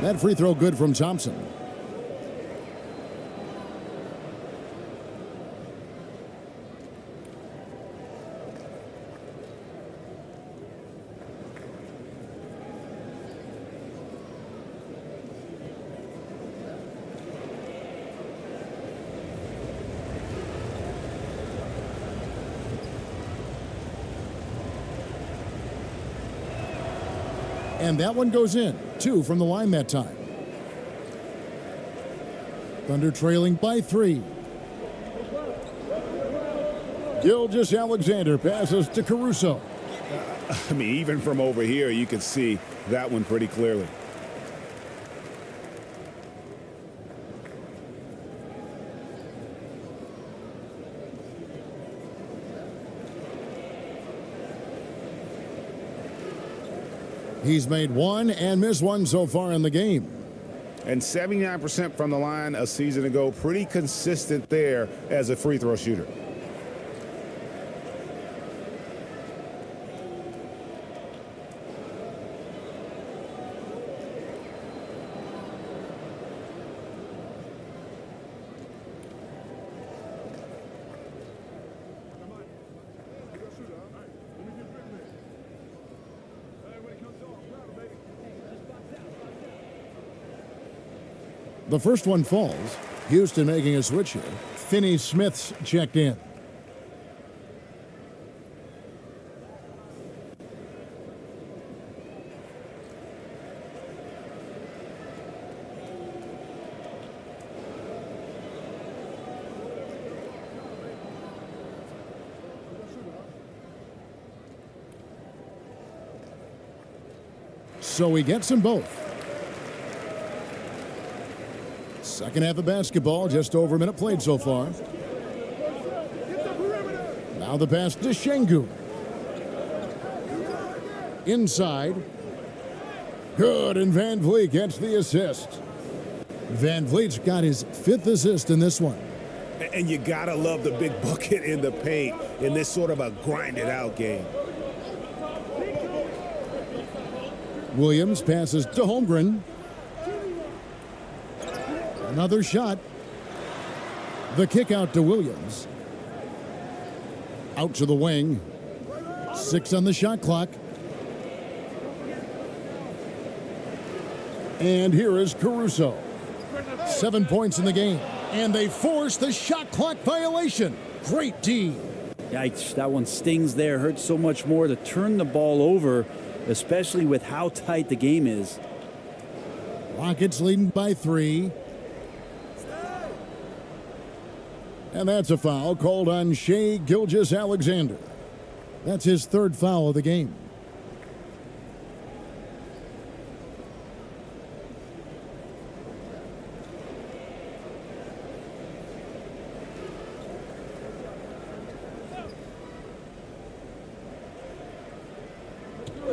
That free throw good from Thompson. And that one goes in. 2 from the line that time. Thunder trailing by 3. Gilgeous-Alexander passes to Caruso. I mean, even from over here, you could see that one pretty clearly. He's made 1 and missed 1 so far in the game. And 79% from the line a season ago. Pretty consistent there as a free throw shooter. The first one falls. Houston making a switch here. Finney-Smith's checked in. So he gets them both. Second half of basketball, just over a minute played so far. Now the pass to Şengün. Inside. Good, and Van Vliet gets the assist. Van Vliet's got his 5th assist in this one. And you gotta love the big bucket in the paint in this sort of a grinded out game. Williams passes to Holmgren. Another shot. The kick out to Williams. Out to the wing. 6 on the shot clock. And here is Caruso. 7 points in the game. And they force the shot clock violation. Great D. Yikes, that one stings there. Hurts so much more to turn the ball over, especially with how tight the game is. Rockets leading by 3. And that's a foul called on Shai Gilgeous-Alexander. That's his 3rd foul of the game.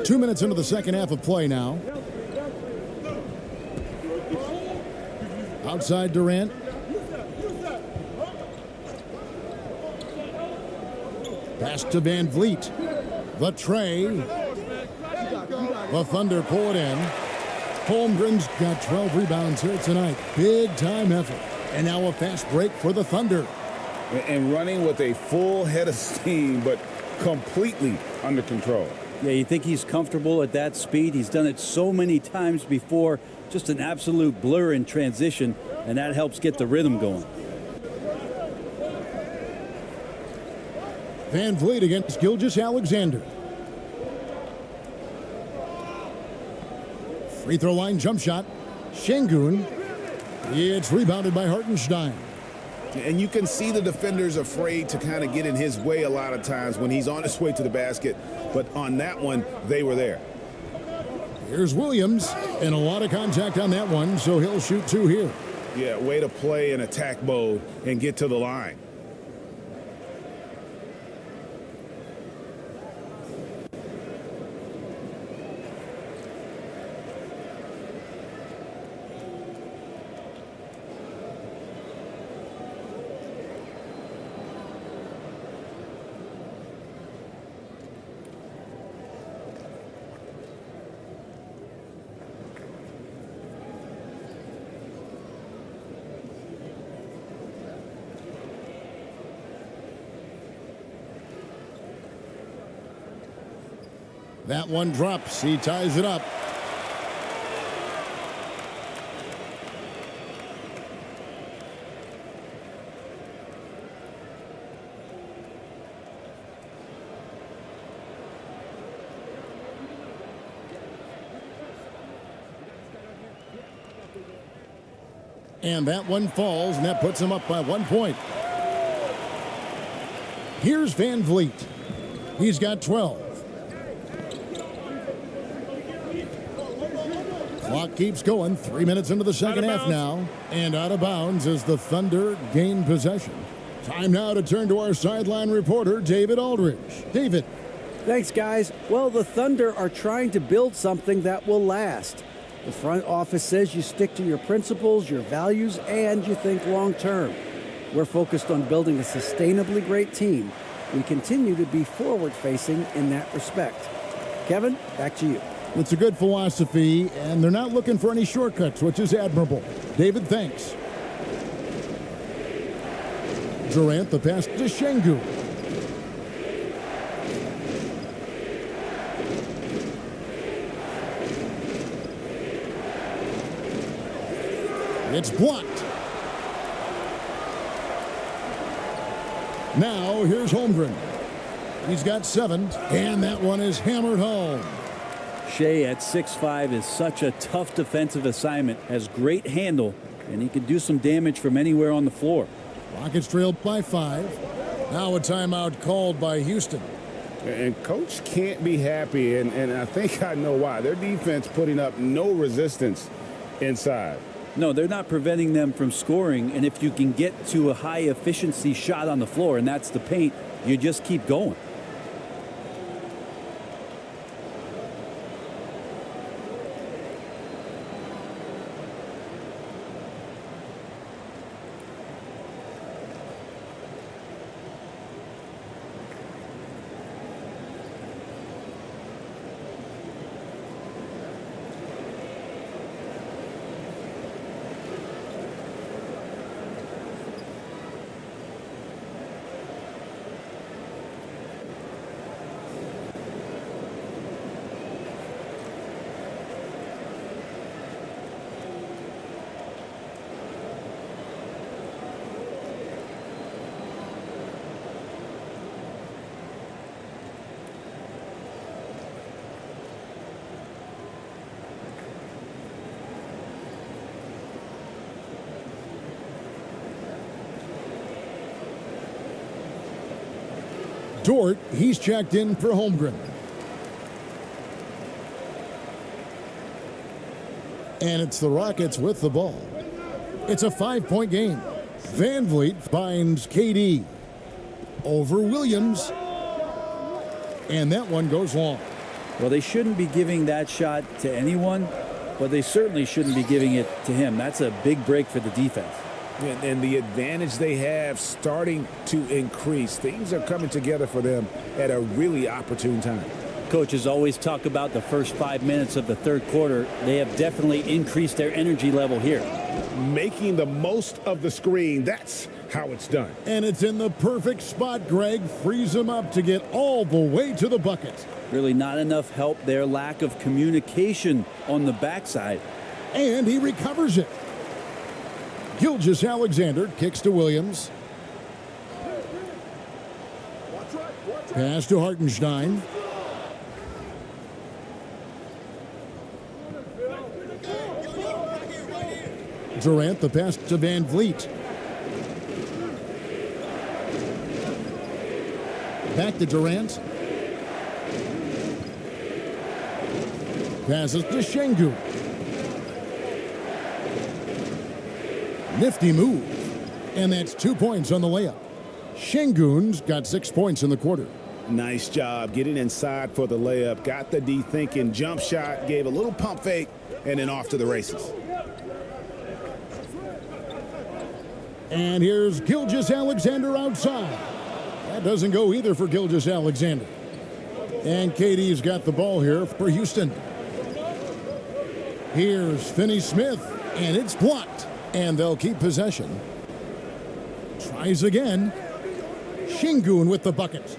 2 minutes into the second half of play now. Outside Durant. Pass to Van Vliet. The tray. The Thunder pull it in. Holmgren's got 12 rebounds here tonight. Big time effort. And now a fast break for the Thunder. And running with a full head of steam, but completely under control. Yeah, you think he's comfortable at that speed? He's done it so many times before. Just an absolute blur in transition, and that helps get the rhythm going. Van Vliet against Gilgeous-Alexander. Free throw line jump shot. Şengün. It's rebounded by Hartenstein. And you can see the defenders afraid to kind of get in his way a lot of times when he's on his way to the basket. But on that one, they were there. Here's Williams, and a lot of contact on that one, so he'll shoot 2 here. Yeah, way to play in attack mode and get to the line. That one drops. He ties it up. And that one falls, and that puts him up by 1 point. Here's Van Vliet. He's got 12. Clock keeps going. 3 minutes into the second half now. And out of bounds as the Thunder gain possession. Time now to turn to our sideline reporter, David Aldridge. David. Thanks, guys. Well, the Thunder are trying to build something that will last. The front office says you stick to your principles, your values, and you think long term. We're focused on building a sustainably great team. We continue to be forward-facing in that respect. Kevin, back to you. It's a good philosophy, and they're not looking for any shortcuts, which is admirable. David, thanks. Durant, the pass to Şengün. It's blocked. Now, here's Holmgren. He's got 7, and that one is hammered home. Shea at 6'5" is such a tough defensive assignment, has great handle, and he can do some damage from anywhere on the floor. Rockets trailed by 5. Now a timeout called by Houston. And Coach can't be happy, and I think I know why. Their defense putting up no resistance inside. No, they're not preventing them from scoring, and if you can get to a high-efficiency shot on the floor, and that's the paint, you just keep going. Dort, he's checked in for Holmgren. And it's the Rockets with the ball. It's a 5-point game. Van Vliet finds KD over Williams. And that one goes long. Well, they shouldn't be giving that shot to anyone, but they certainly shouldn't be giving it to him. That's a big break for the defense. And the advantage they have starting to increase. Things are coming together for them at a really opportune time. Coaches always talk about the first 5 minutes of the third quarter. They have definitely increased their energy level here. Making the most of the screen, that's how it's done. And it's in the perfect spot. Greg frees him up to get all the way to the bucket. Really not enough help there. Lack of communication on the backside. And he recovers it. Gilgeous-Alexander kicks to Williams. Pass to Hartenstein. Durant, the pass to Van Vliet. Back to Durant. Passes to Şengün. Nifty move. And that's 2 points on the layup. Şengün's got 6 points in the quarter. Nice job getting inside for the layup. Got the D thinking jump shot, gave a little pump fake, and then off to the races. And here's Gilgeous-Alexander outside. That doesn't go either for Gilgeous-Alexander. And KD's got the ball here for Houston. Here's Finney-Smith, and it's blocked. And they'll keep possession. Tries again. Şengün with the bucket.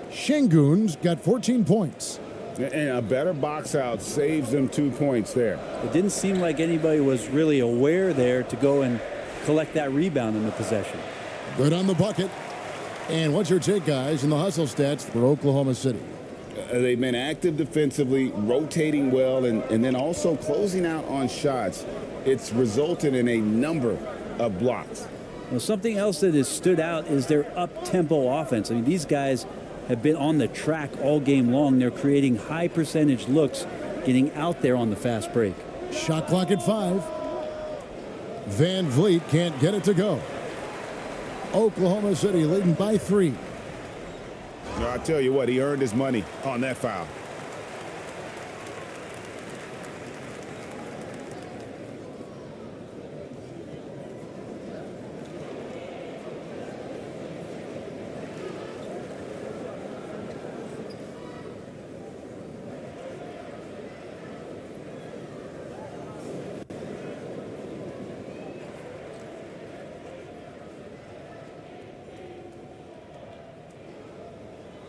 Şengün's got 14 points. And a better box out saves them 2 points there. It didn't seem like anybody was really aware there to go and collect that rebound in the possession. Good on the bucket. And what's your take, guys, in the hustle stats for Oklahoma City? They've been active defensively, rotating well, and then also closing out on shots. It's resulted in a number of blocks. Well, something else that has stood out is their up-tempo offense. I mean, these guys have been on the track all game long. They're creating high percentage looks, getting out there on the fast break. Shot clock at 5. Van Vliet can't get it to go. Oklahoma City leading by 3. No, I tell you what, he earned his money on that foul.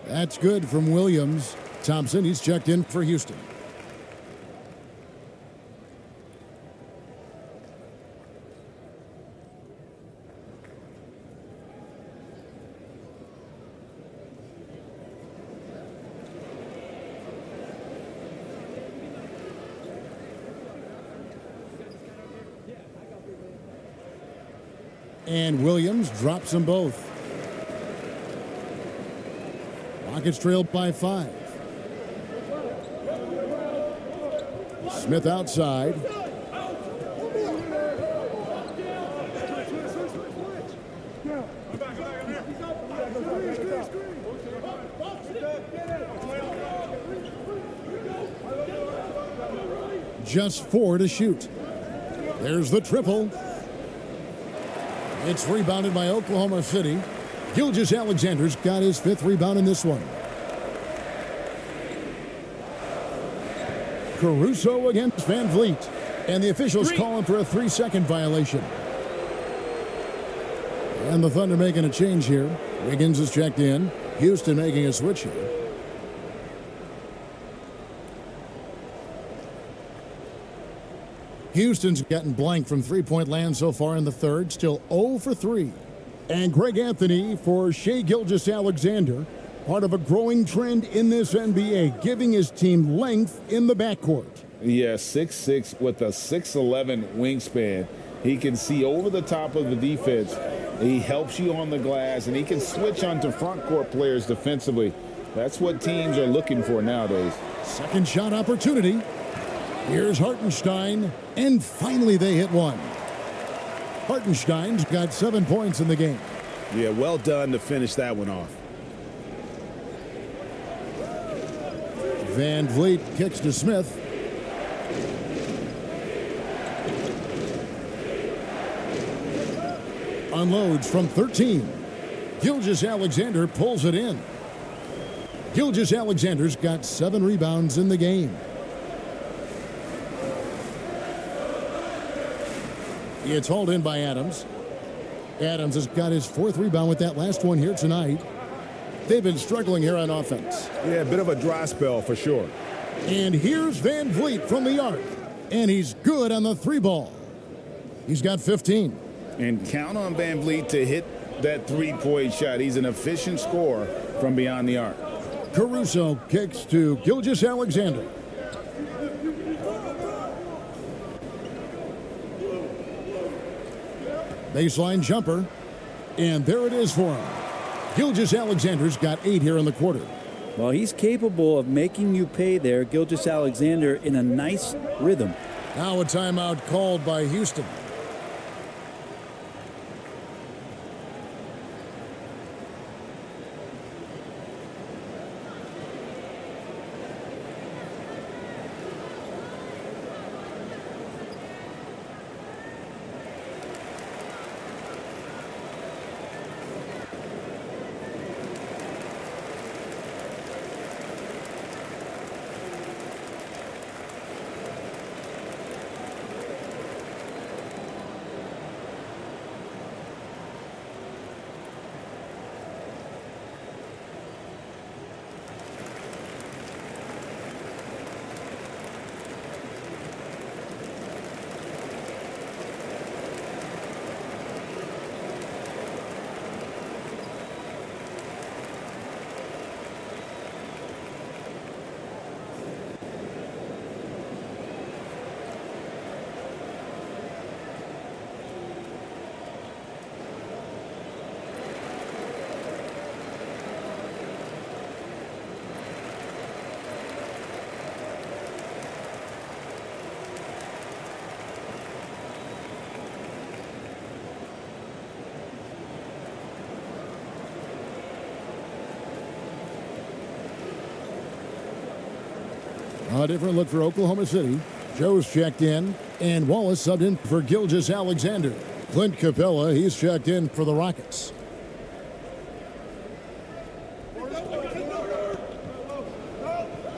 That's good from Williams. Thompson, he's checked in for Houston. And Williams drops them both. Rockets trailed by 5. Smith outside. Just 4 to shoot. There's the triple. It's rebounded by Oklahoma City. Gilgeous-Alexander's got his 5th rebound in this one. Caruso against Van Vliet. And the officials calling for a 3-second violation. And the Thunder making a change here. Wiggins is checked in. Houston making a switch here. Houston's gotten blank from three-point land so far in the third. Still 0 for 3. And Greg Anthony for Shai Gilgeous-Alexander, part of a growing trend in this NBA, giving his team length in the backcourt. Yeah, 6'6" with a 6'11" wingspan. He can see over the top of the defense. He helps you on the glass, and he can switch onto front court players defensively. That's what teams are looking for nowadays. Second shot opportunity. Here's Hartenstein, and finally they hit one. Hartenstein's got 7 points in the game. Yeah, well done to finish that one off. Van Vliet kicks to Smith. Unloads from 13. Gilgeous-Alexander pulls it in. Gilgeous-Alexander's got 7 rebounds in the game. It's hauled in by Adams. Adams has got his 4th rebound with that last one here tonight. They've been struggling here on offense. Yeah, a bit of a dry spell for sure. And here's Van Vliet from the arc. And he's good on the 3 ball. He's got 15. And count on Van Vliet to hit that 3-point shot. He's an efficient scorer from beyond the arc. Caruso kicks to Gilgeous-Alexander. Baseline jumper. And there it is for him. Gilgeous-Alexander's got 8 here in the quarter. Well, he's capable of making you pay there, Gilgeous-Alexander, in a nice rhythm. Now a timeout called by Houston. A different look for Oklahoma City. Joe's checked in, and Wallace subbed in for Gilgeous-Alexander. Clint Capella, he's checked in for the Rockets.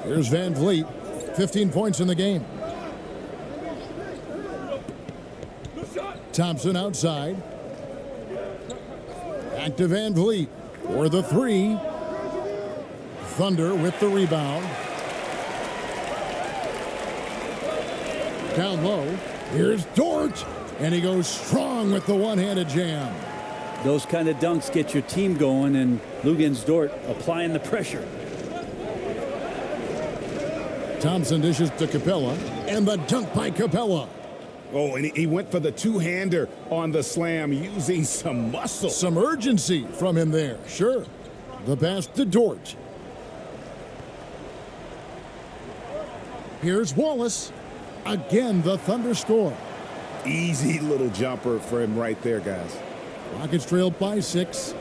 Here's Van Vliet, 15 points in the game. Thompson outside. Back to Van Vliet for the 3. Thunder with the rebound. Down low, here's Dort, and he goes strong with the one-handed jam. Those kind of dunks get your team going, and Lugens Dort applying the pressure. Thompson dishes to Capella, and the dunk by Capella. Oh, and he went for the 2-hander on the slam using some muscle. Some urgency from him there, sure. The pass to Dort. Here's Wallace. Again, the Thunder score. Easy little jumper for him right there, guys. Rockets trail by 6.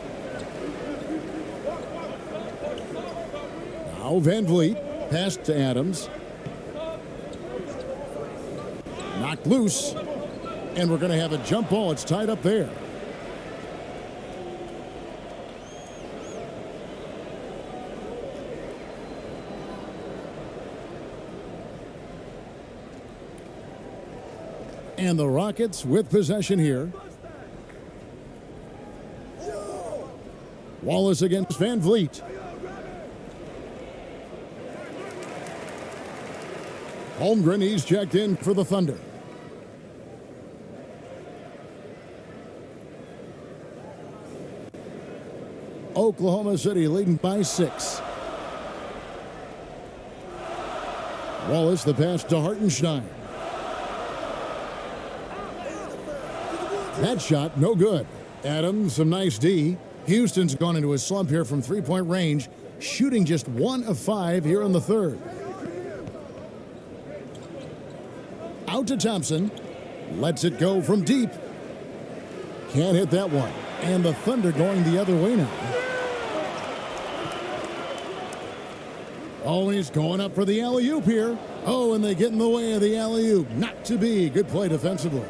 Now Van Vliet, pass to Adams. Knocked loose, and we're going to have a jump ball. It's tied up there. And the Rockets with possession here. Wallace against Van Vliet. Holmgren, he's checked in for the Thunder. Oklahoma City leading by 6. Wallace, the pass to Hartenstein. That shot, no good. Adams, some nice D. Houston's gone into a slump here from 3-point range, shooting just 1 of 5 here in the 3rd. Out to Thompson. Lets it go from deep. Can't hit that one. And the Thunder going the other way now. Oh, he's going up for the alley-oop here. Oh, and they get in the way of the alley-oop. Not to be. Good play defensively.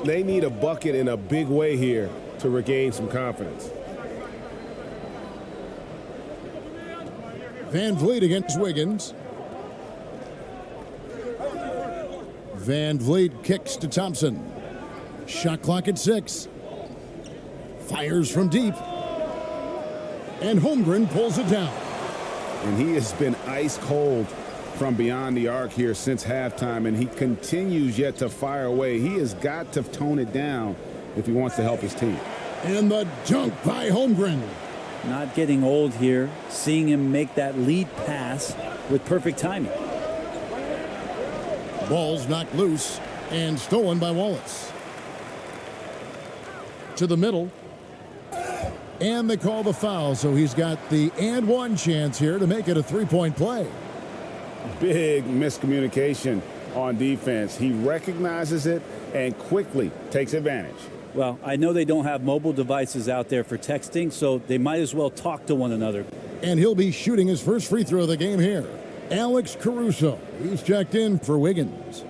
They need a bucket in a big way here to regain some confidence. Van Vliet against Wiggins. Van Vliet kicks to Thompson. Shot clock at 6. Fires from deep. And Holmgren pulls it down. And he has been ice cold from beyond the arc here since halftime, and he continues yet to fire away. He has got to tone it down if he wants to help his team. And the dunk by Holmgren. Not getting old here, seeing him make that lead pass with perfect timing. Ball's knocked loose and stolen by Wallace. To the middle. And they call the foul, so he's got the and one chance here to make it a three-point play. Big miscommunication on defense. He recognizes it and quickly takes advantage. Well, I know they don't have mobile devices out there for texting, so they might as well talk to one another. And he'll be shooting his first free throw of the game here. Alex Caruso. He's checked in for Wiggins.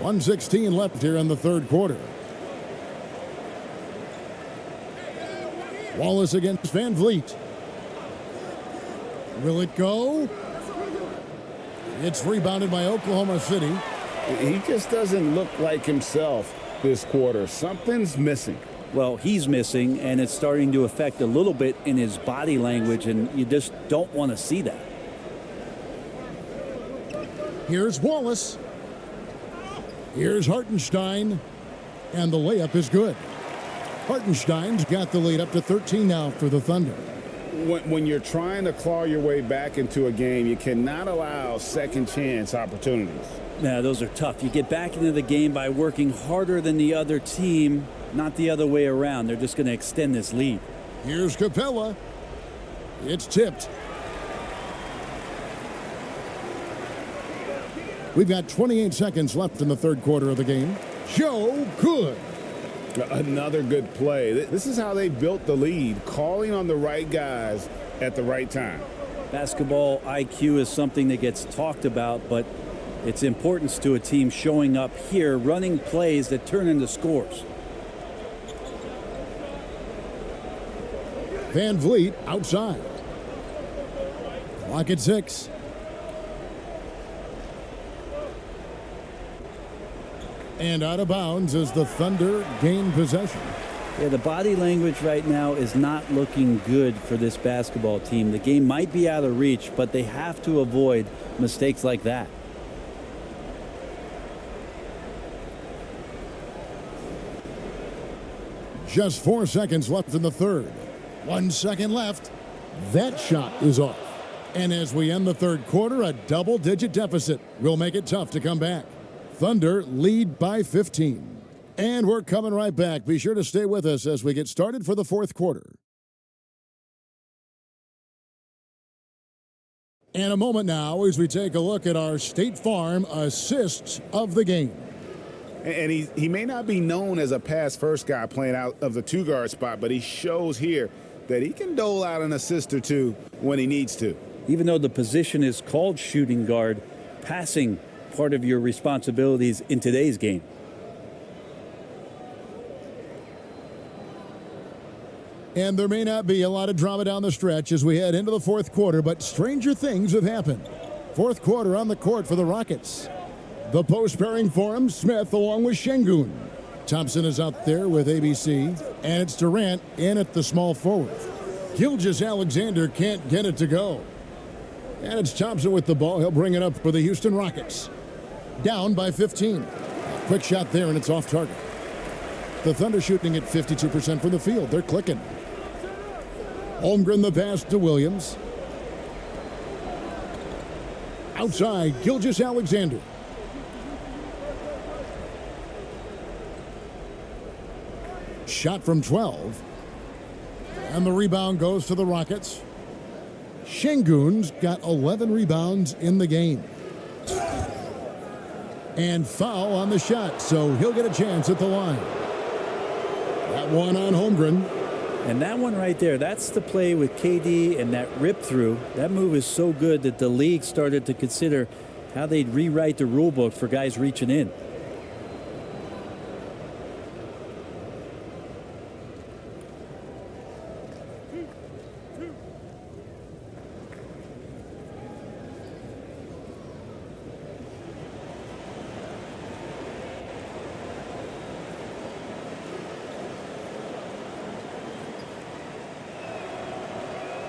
.116 left here in the third quarter. Wallace against Van Vliet. Will it go? It's rebounded by Oklahoma City. He just doesn't look like himself this quarter. Something's missing. Well, he's missing, and it's starting to affect a little bit in his body language, and you just don't want to see that. Here's Wallace. Here's Hartenstein, and the layup is good. Hartenstein's got the lead up to 13 now for the Thunder. When you're trying to claw your way back into a game, you cannot allow second chance opportunities. Yeah, those are tough. You get back into the game by working harder than the other team, not the other way around. They're just going to extend this lead. Here's Capella. It's tipped. We've got 28 seconds left in the third quarter of the game. Joe Good. Another good play. This is how they built the lead, calling on the right guys at the right time. Basketball IQ is something that gets talked about, but its importance to a team showing up here, running plays that turn into scores. Van Vliet outside. Clock at 6. And out of bounds as the Thunder gain possession. Yeah, the body language right now is not looking good for this basketball team. The game might be out of reach, but they have to avoid mistakes like that. Just 4 seconds left in the third. 1 second left. That shot is off. And as we end the third quarter, a double-digit deficit will make it tough to come back. Thunder lead by 15. And we're coming right back. Be sure to stay with us as we get started for the fourth quarter. And a moment now as we take a look at our State Farm assists of the game. And he may not be known as a pass-first guy playing out of the two-guard spot, but he shows here that he can dole out an assist or two when he needs to. Even though the position is called shooting guard, passing part of your responsibilities in today's game. And there may not be a lot of drama down the stretch as we head into the fourth quarter, but stranger things have happened. Fourth quarter on the court for the Rockets. The post pairing for him, Smith along with Şengün. Thompson is out there with ABC, and it's Durant in at the small forward. Gilgeous-Alexander can't get it to go. And it's Thompson with the ball. He'll bring it up for the Houston Rockets. Down by 15. Quick shot there, and it's off target. The Thunder shooting at 52% from the field. They're clicking. Holmgren the pass to Williams. outside Gilgeous-Alexander. Shot from 12. And the rebound goes to the Rockets. Şengün's got 11 rebounds in the game. And foul on the shot, so he'll get a chance at the line. That one on Holmgren. And that one right there, that's the play with KD and that rip through. That move is so good that the league started to consider how they'd rewrite the rule book for guys reaching in.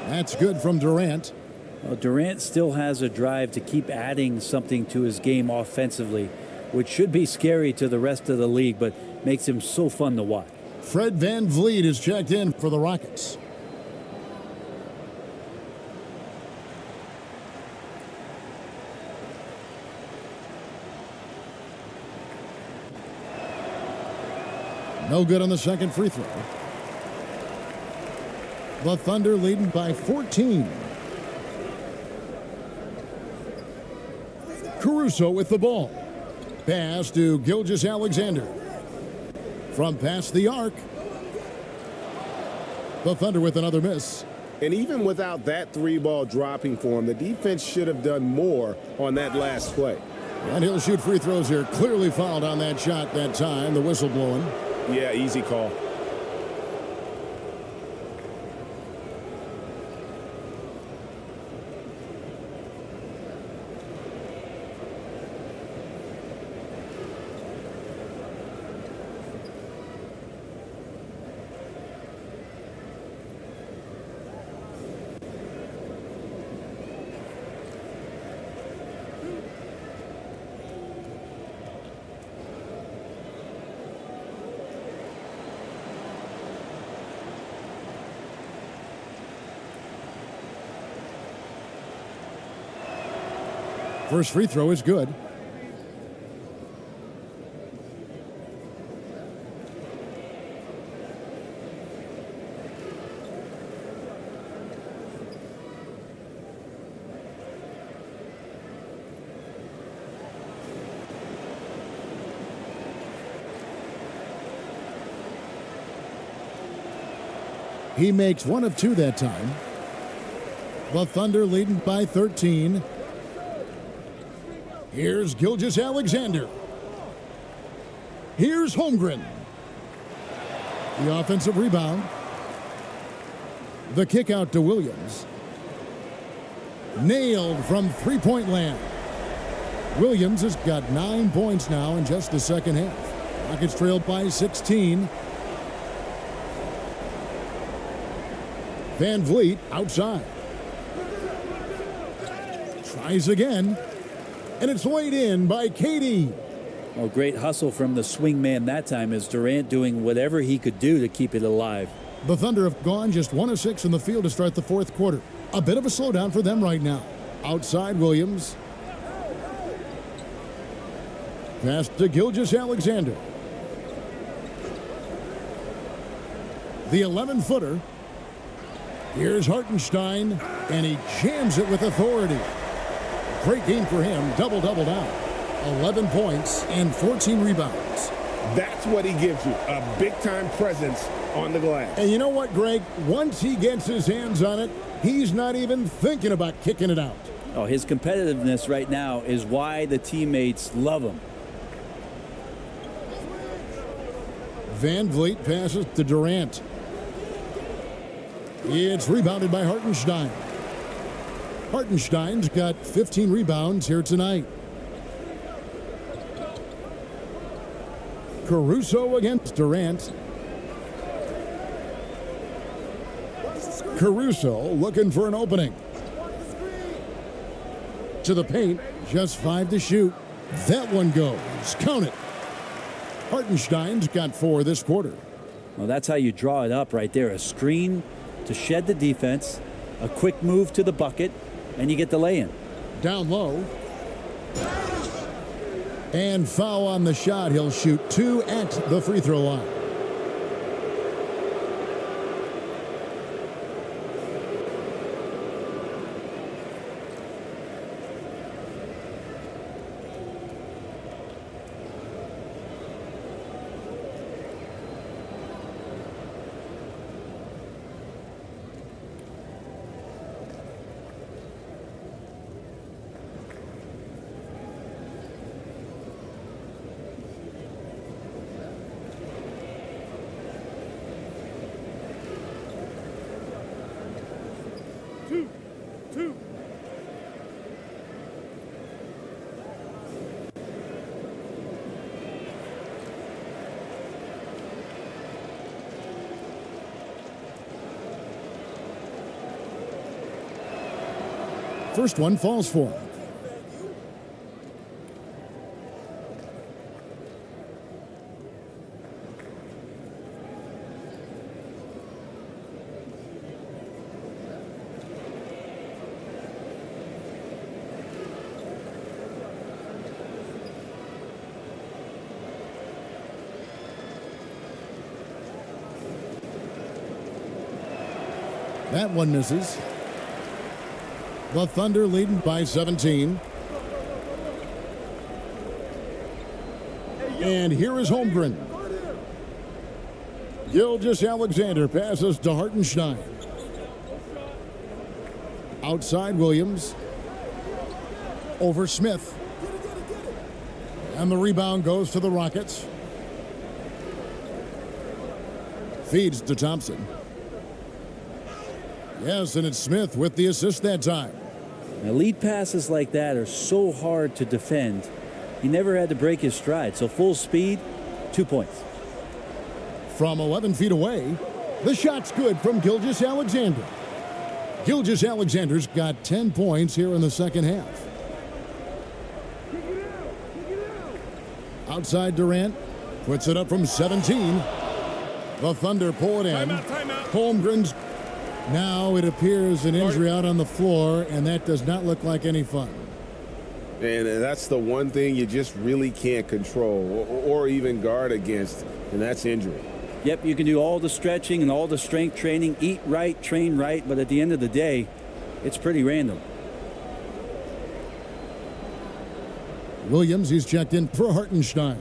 That's good from Durant. Well, Durant still has a drive to keep adding something to his game offensively, which should be scary to the rest of the league, but makes him so fun to watch. Fred VanVleet is checked in for the Rockets. No good on the second free throw. The Thunder leading by 14. Caruso with the ball. Pass to Gilgeous-Alexander. From past the arc. The Thunder with another miss. And even without that three ball dropping for him, the defense should have done more on that last play. And he'll shoot free throws here. Clearly fouled on that shot that time. The whistle blowing. Yeah, easy call. First free throw is good. He makes one of two that time. The Thunder leading by 13. Here's Gilgeous-Alexander. Here's Holmgren. The offensive rebound. The kick out to Williams. Nailed from three-point land. Williams has got 9 points now in just the second half. Rockets trailed by 16. VanVleet outside. Tries again. And it's laid in by KD. Oh, great hustle from the swing man that time as Durant doing whatever he could do to keep it alive. The Thunder have gone just 1 of 6 in the field to start the fourth quarter. A bit of a slowdown for them right now. Outside Williams. Pass to Gilgeous-Alexander. The 11-footer. Here's Hartenstein, and he jams it with authority. Great game for him. Double-double down. 11 points and 14 rebounds. That's what he gives you, a big-time presence on the glass. And you know what, Greg? Once he gets his hands on it, he's not even thinking about kicking it out. Oh, his competitiveness right now is why the teammates love him. VanVleet passes to Durant. It's rebounded by Hartenstein. Hartenstein's got 15 rebounds here tonight. Caruso against Durant. Caruso looking for an opening. To the paint, just 5 to shoot. That one goes. Count it. Hartenstein's got 4 this quarter. Well, that's how you draw it up right there. A screen to shed the defense, a quick move to the bucket, and you get the lay-in. Down low. And foul on the shot. He'll shoot 2 at the free throw line. First one falls for him. That one misses. The Thunder leading by 17. And here is Holmgren. Gilgeous-Alexander passes to Hartenstein. Outside Williams. Over Smith. And the rebound goes to the Rockets. Feeds to Thompson. Yes, and it's Smith with the assist that time. Now, lead passes like that are so hard to defend. He never had to break his stride. So full speed, 2 points. From 11 feet away, the shot's good from Gilgeous-Alexander. Gilgeous-Alexander's got 10 points here in the second half. Outside Durant, puts it up from 17. The Thunder pull it in. Holmgren's. Now it appears an injury out on the floor, and that does not look like any fun. And that's the one thing you just really can't control or even guard against, and that's injury. Yep, you can do all the stretching and all the strength training, eat right, train right, but at the end of the day, it's pretty random. Williams, he's checked in for Hartenstein.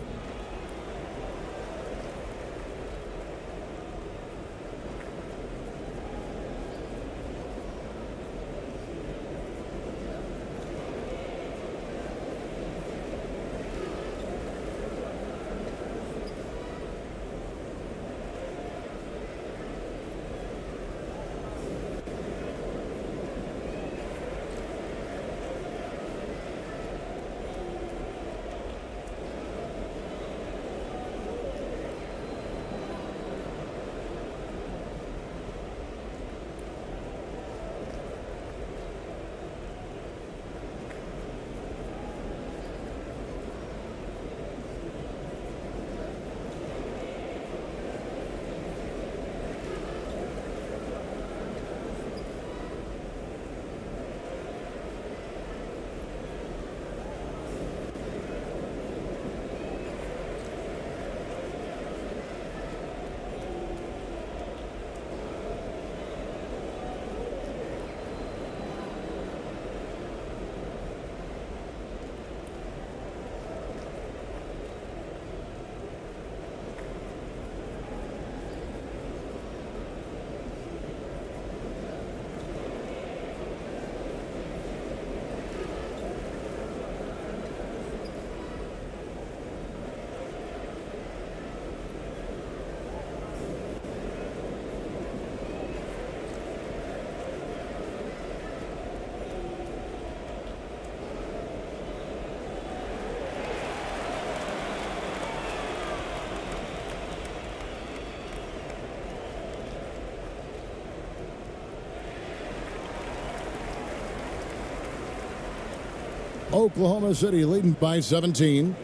Oklahoma City leading by 17.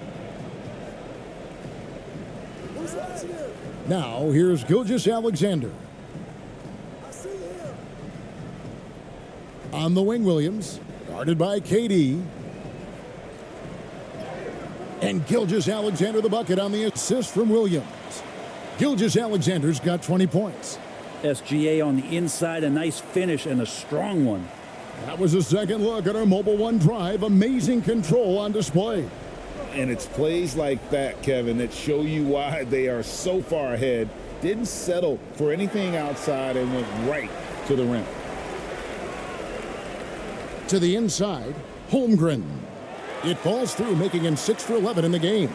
Now here's Gilgeous-Alexander. On the wing, Williams. Guarded by KD. And Gilgeous-Alexander the bucket on the assist from Williams. Gilgeous-Alexander's got 20 points. SGA on the inside, a nice finish and a strong one. That was a second look at our Mobile One drive. Amazing control on display. And it's plays like that, Kevin, that show you why they are so far ahead. Didn't settle for anything outside and went right to the rim. To the inside, Holmgren. It falls through, making him 6 for 11 in the game.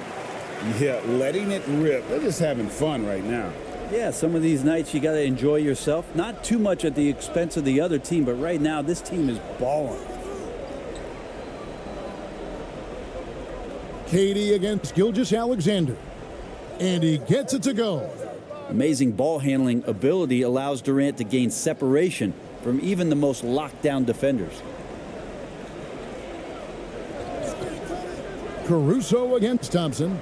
Yeah, letting it rip. They're just having fun right now. Yeah, some of these nights you got to enjoy yourself. Not too much at the expense of the other team, but right now this team is balling. KD against Gilgeous-Alexander. And he gets it to go. Amazing ball handling ability allows Durant to gain separation from even the most locked down defenders. Caruso against Thompson.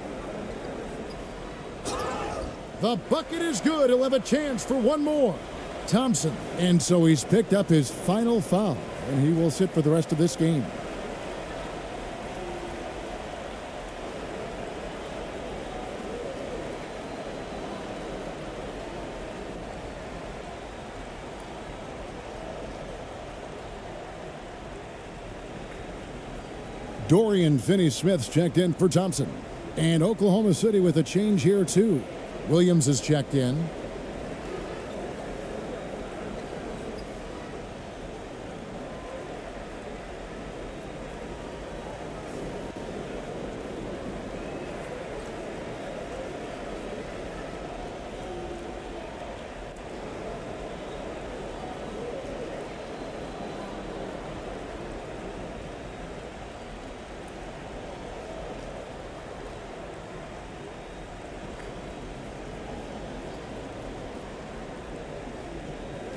The bucket is good. He'll have a chance for one more. Thompson. And so he's picked up his final foul, and he will sit for the rest of this game. Dorian Finney-Smith's checked in for Thompson. And Oklahoma City with a change here, too. Williams is checked in.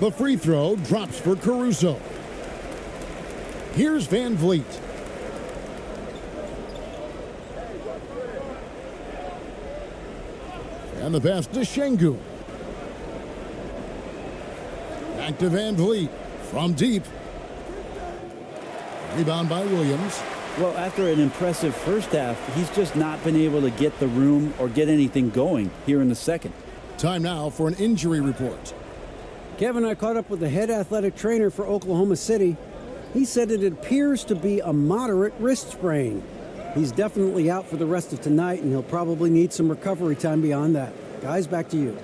The free throw drops for Caruso. Here's Van Vliet. And the pass to Şengün. Back to Van Vliet from deep. Rebound by Williams. Well, after an impressive first half, he's just not been able to get the room or get anything going here in the second. Time now for an injury report. Kevin, I caught up with the head athletic trainer for Oklahoma City. He said it appears to be a moderate wrist sprain. He's definitely out for the rest of tonight, and he'll probably need some recovery time beyond that. Guys, back to you.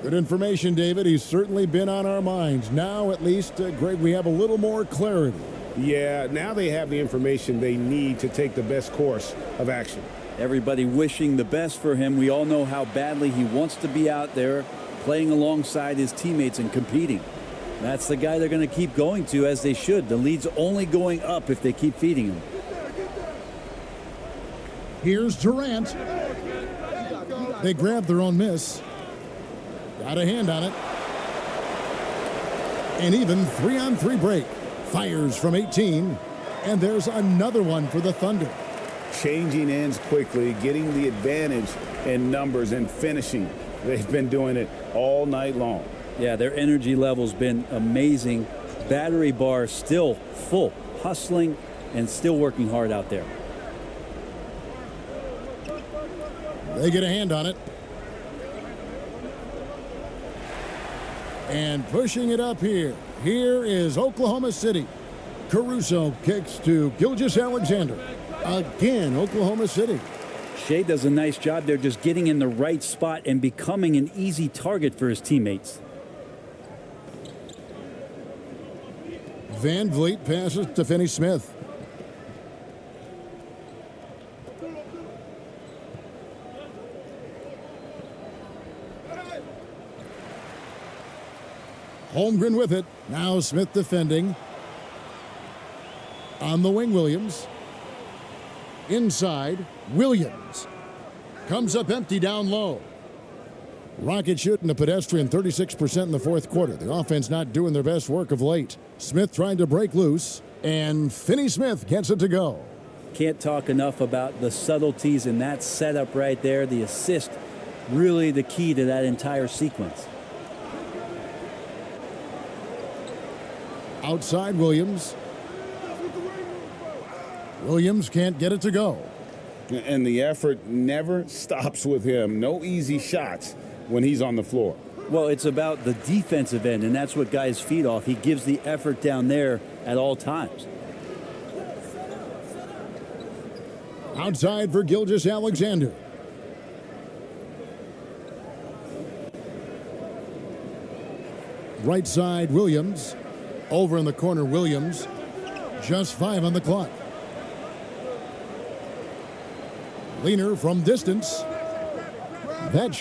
Good information, David. He's certainly been on our minds. Now, at least, Greg, we have a little more clarity. Yeah, now they have the information they need to take the best course of action. Everybody wishing the best for him. We all know how badly he wants to be out there, playing alongside his teammates and competing. That's the guy they're going to keep going to, as they should. The lead's only going up if they keep feeding him. Here's Durant. They grab their own miss. Got a hand on it. An even 3-on-3 break. Fires from 18. And there's another one for the Thunder. Changing ends quickly, getting the advantage in numbers and finishing. They've been doing it all night long. Yeah, their energy level's been amazing. Battery bar still full, hustling and still working hard out there. They get a hand on it. And pushing it up here. Here is Oklahoma City. Caruso kicks to Gilgeous-Alexander. Again, Oklahoma City. Shea does a nice job there just getting in the right spot and becoming an easy target for his teammates. Van Vliet passes to Finney-Smith. Holmgren with it. Now Smith defending. On the wing, Williams. Inside, Williams. Comes up empty down low. Rocket shooting a pedestrian 36% in the fourth quarter. The offense not doing their best work of late. Smith trying to break loose, and Finney-Smith gets it to go. Can't talk enough about the subtleties in that setup right there. The assist, really the key to that entire sequence. Outside Williams. Williams can't get it to go. And the effort never stops with him. No easy shots when he's on the floor. Well, it's about the defensive end, and that's what guys feed off. He gives the effort down there at all times. Outside for Gilgeous-Alexander. Right side, Williams. Over in the corner, Williams. Just 5 on the clock. Leaner from distance. That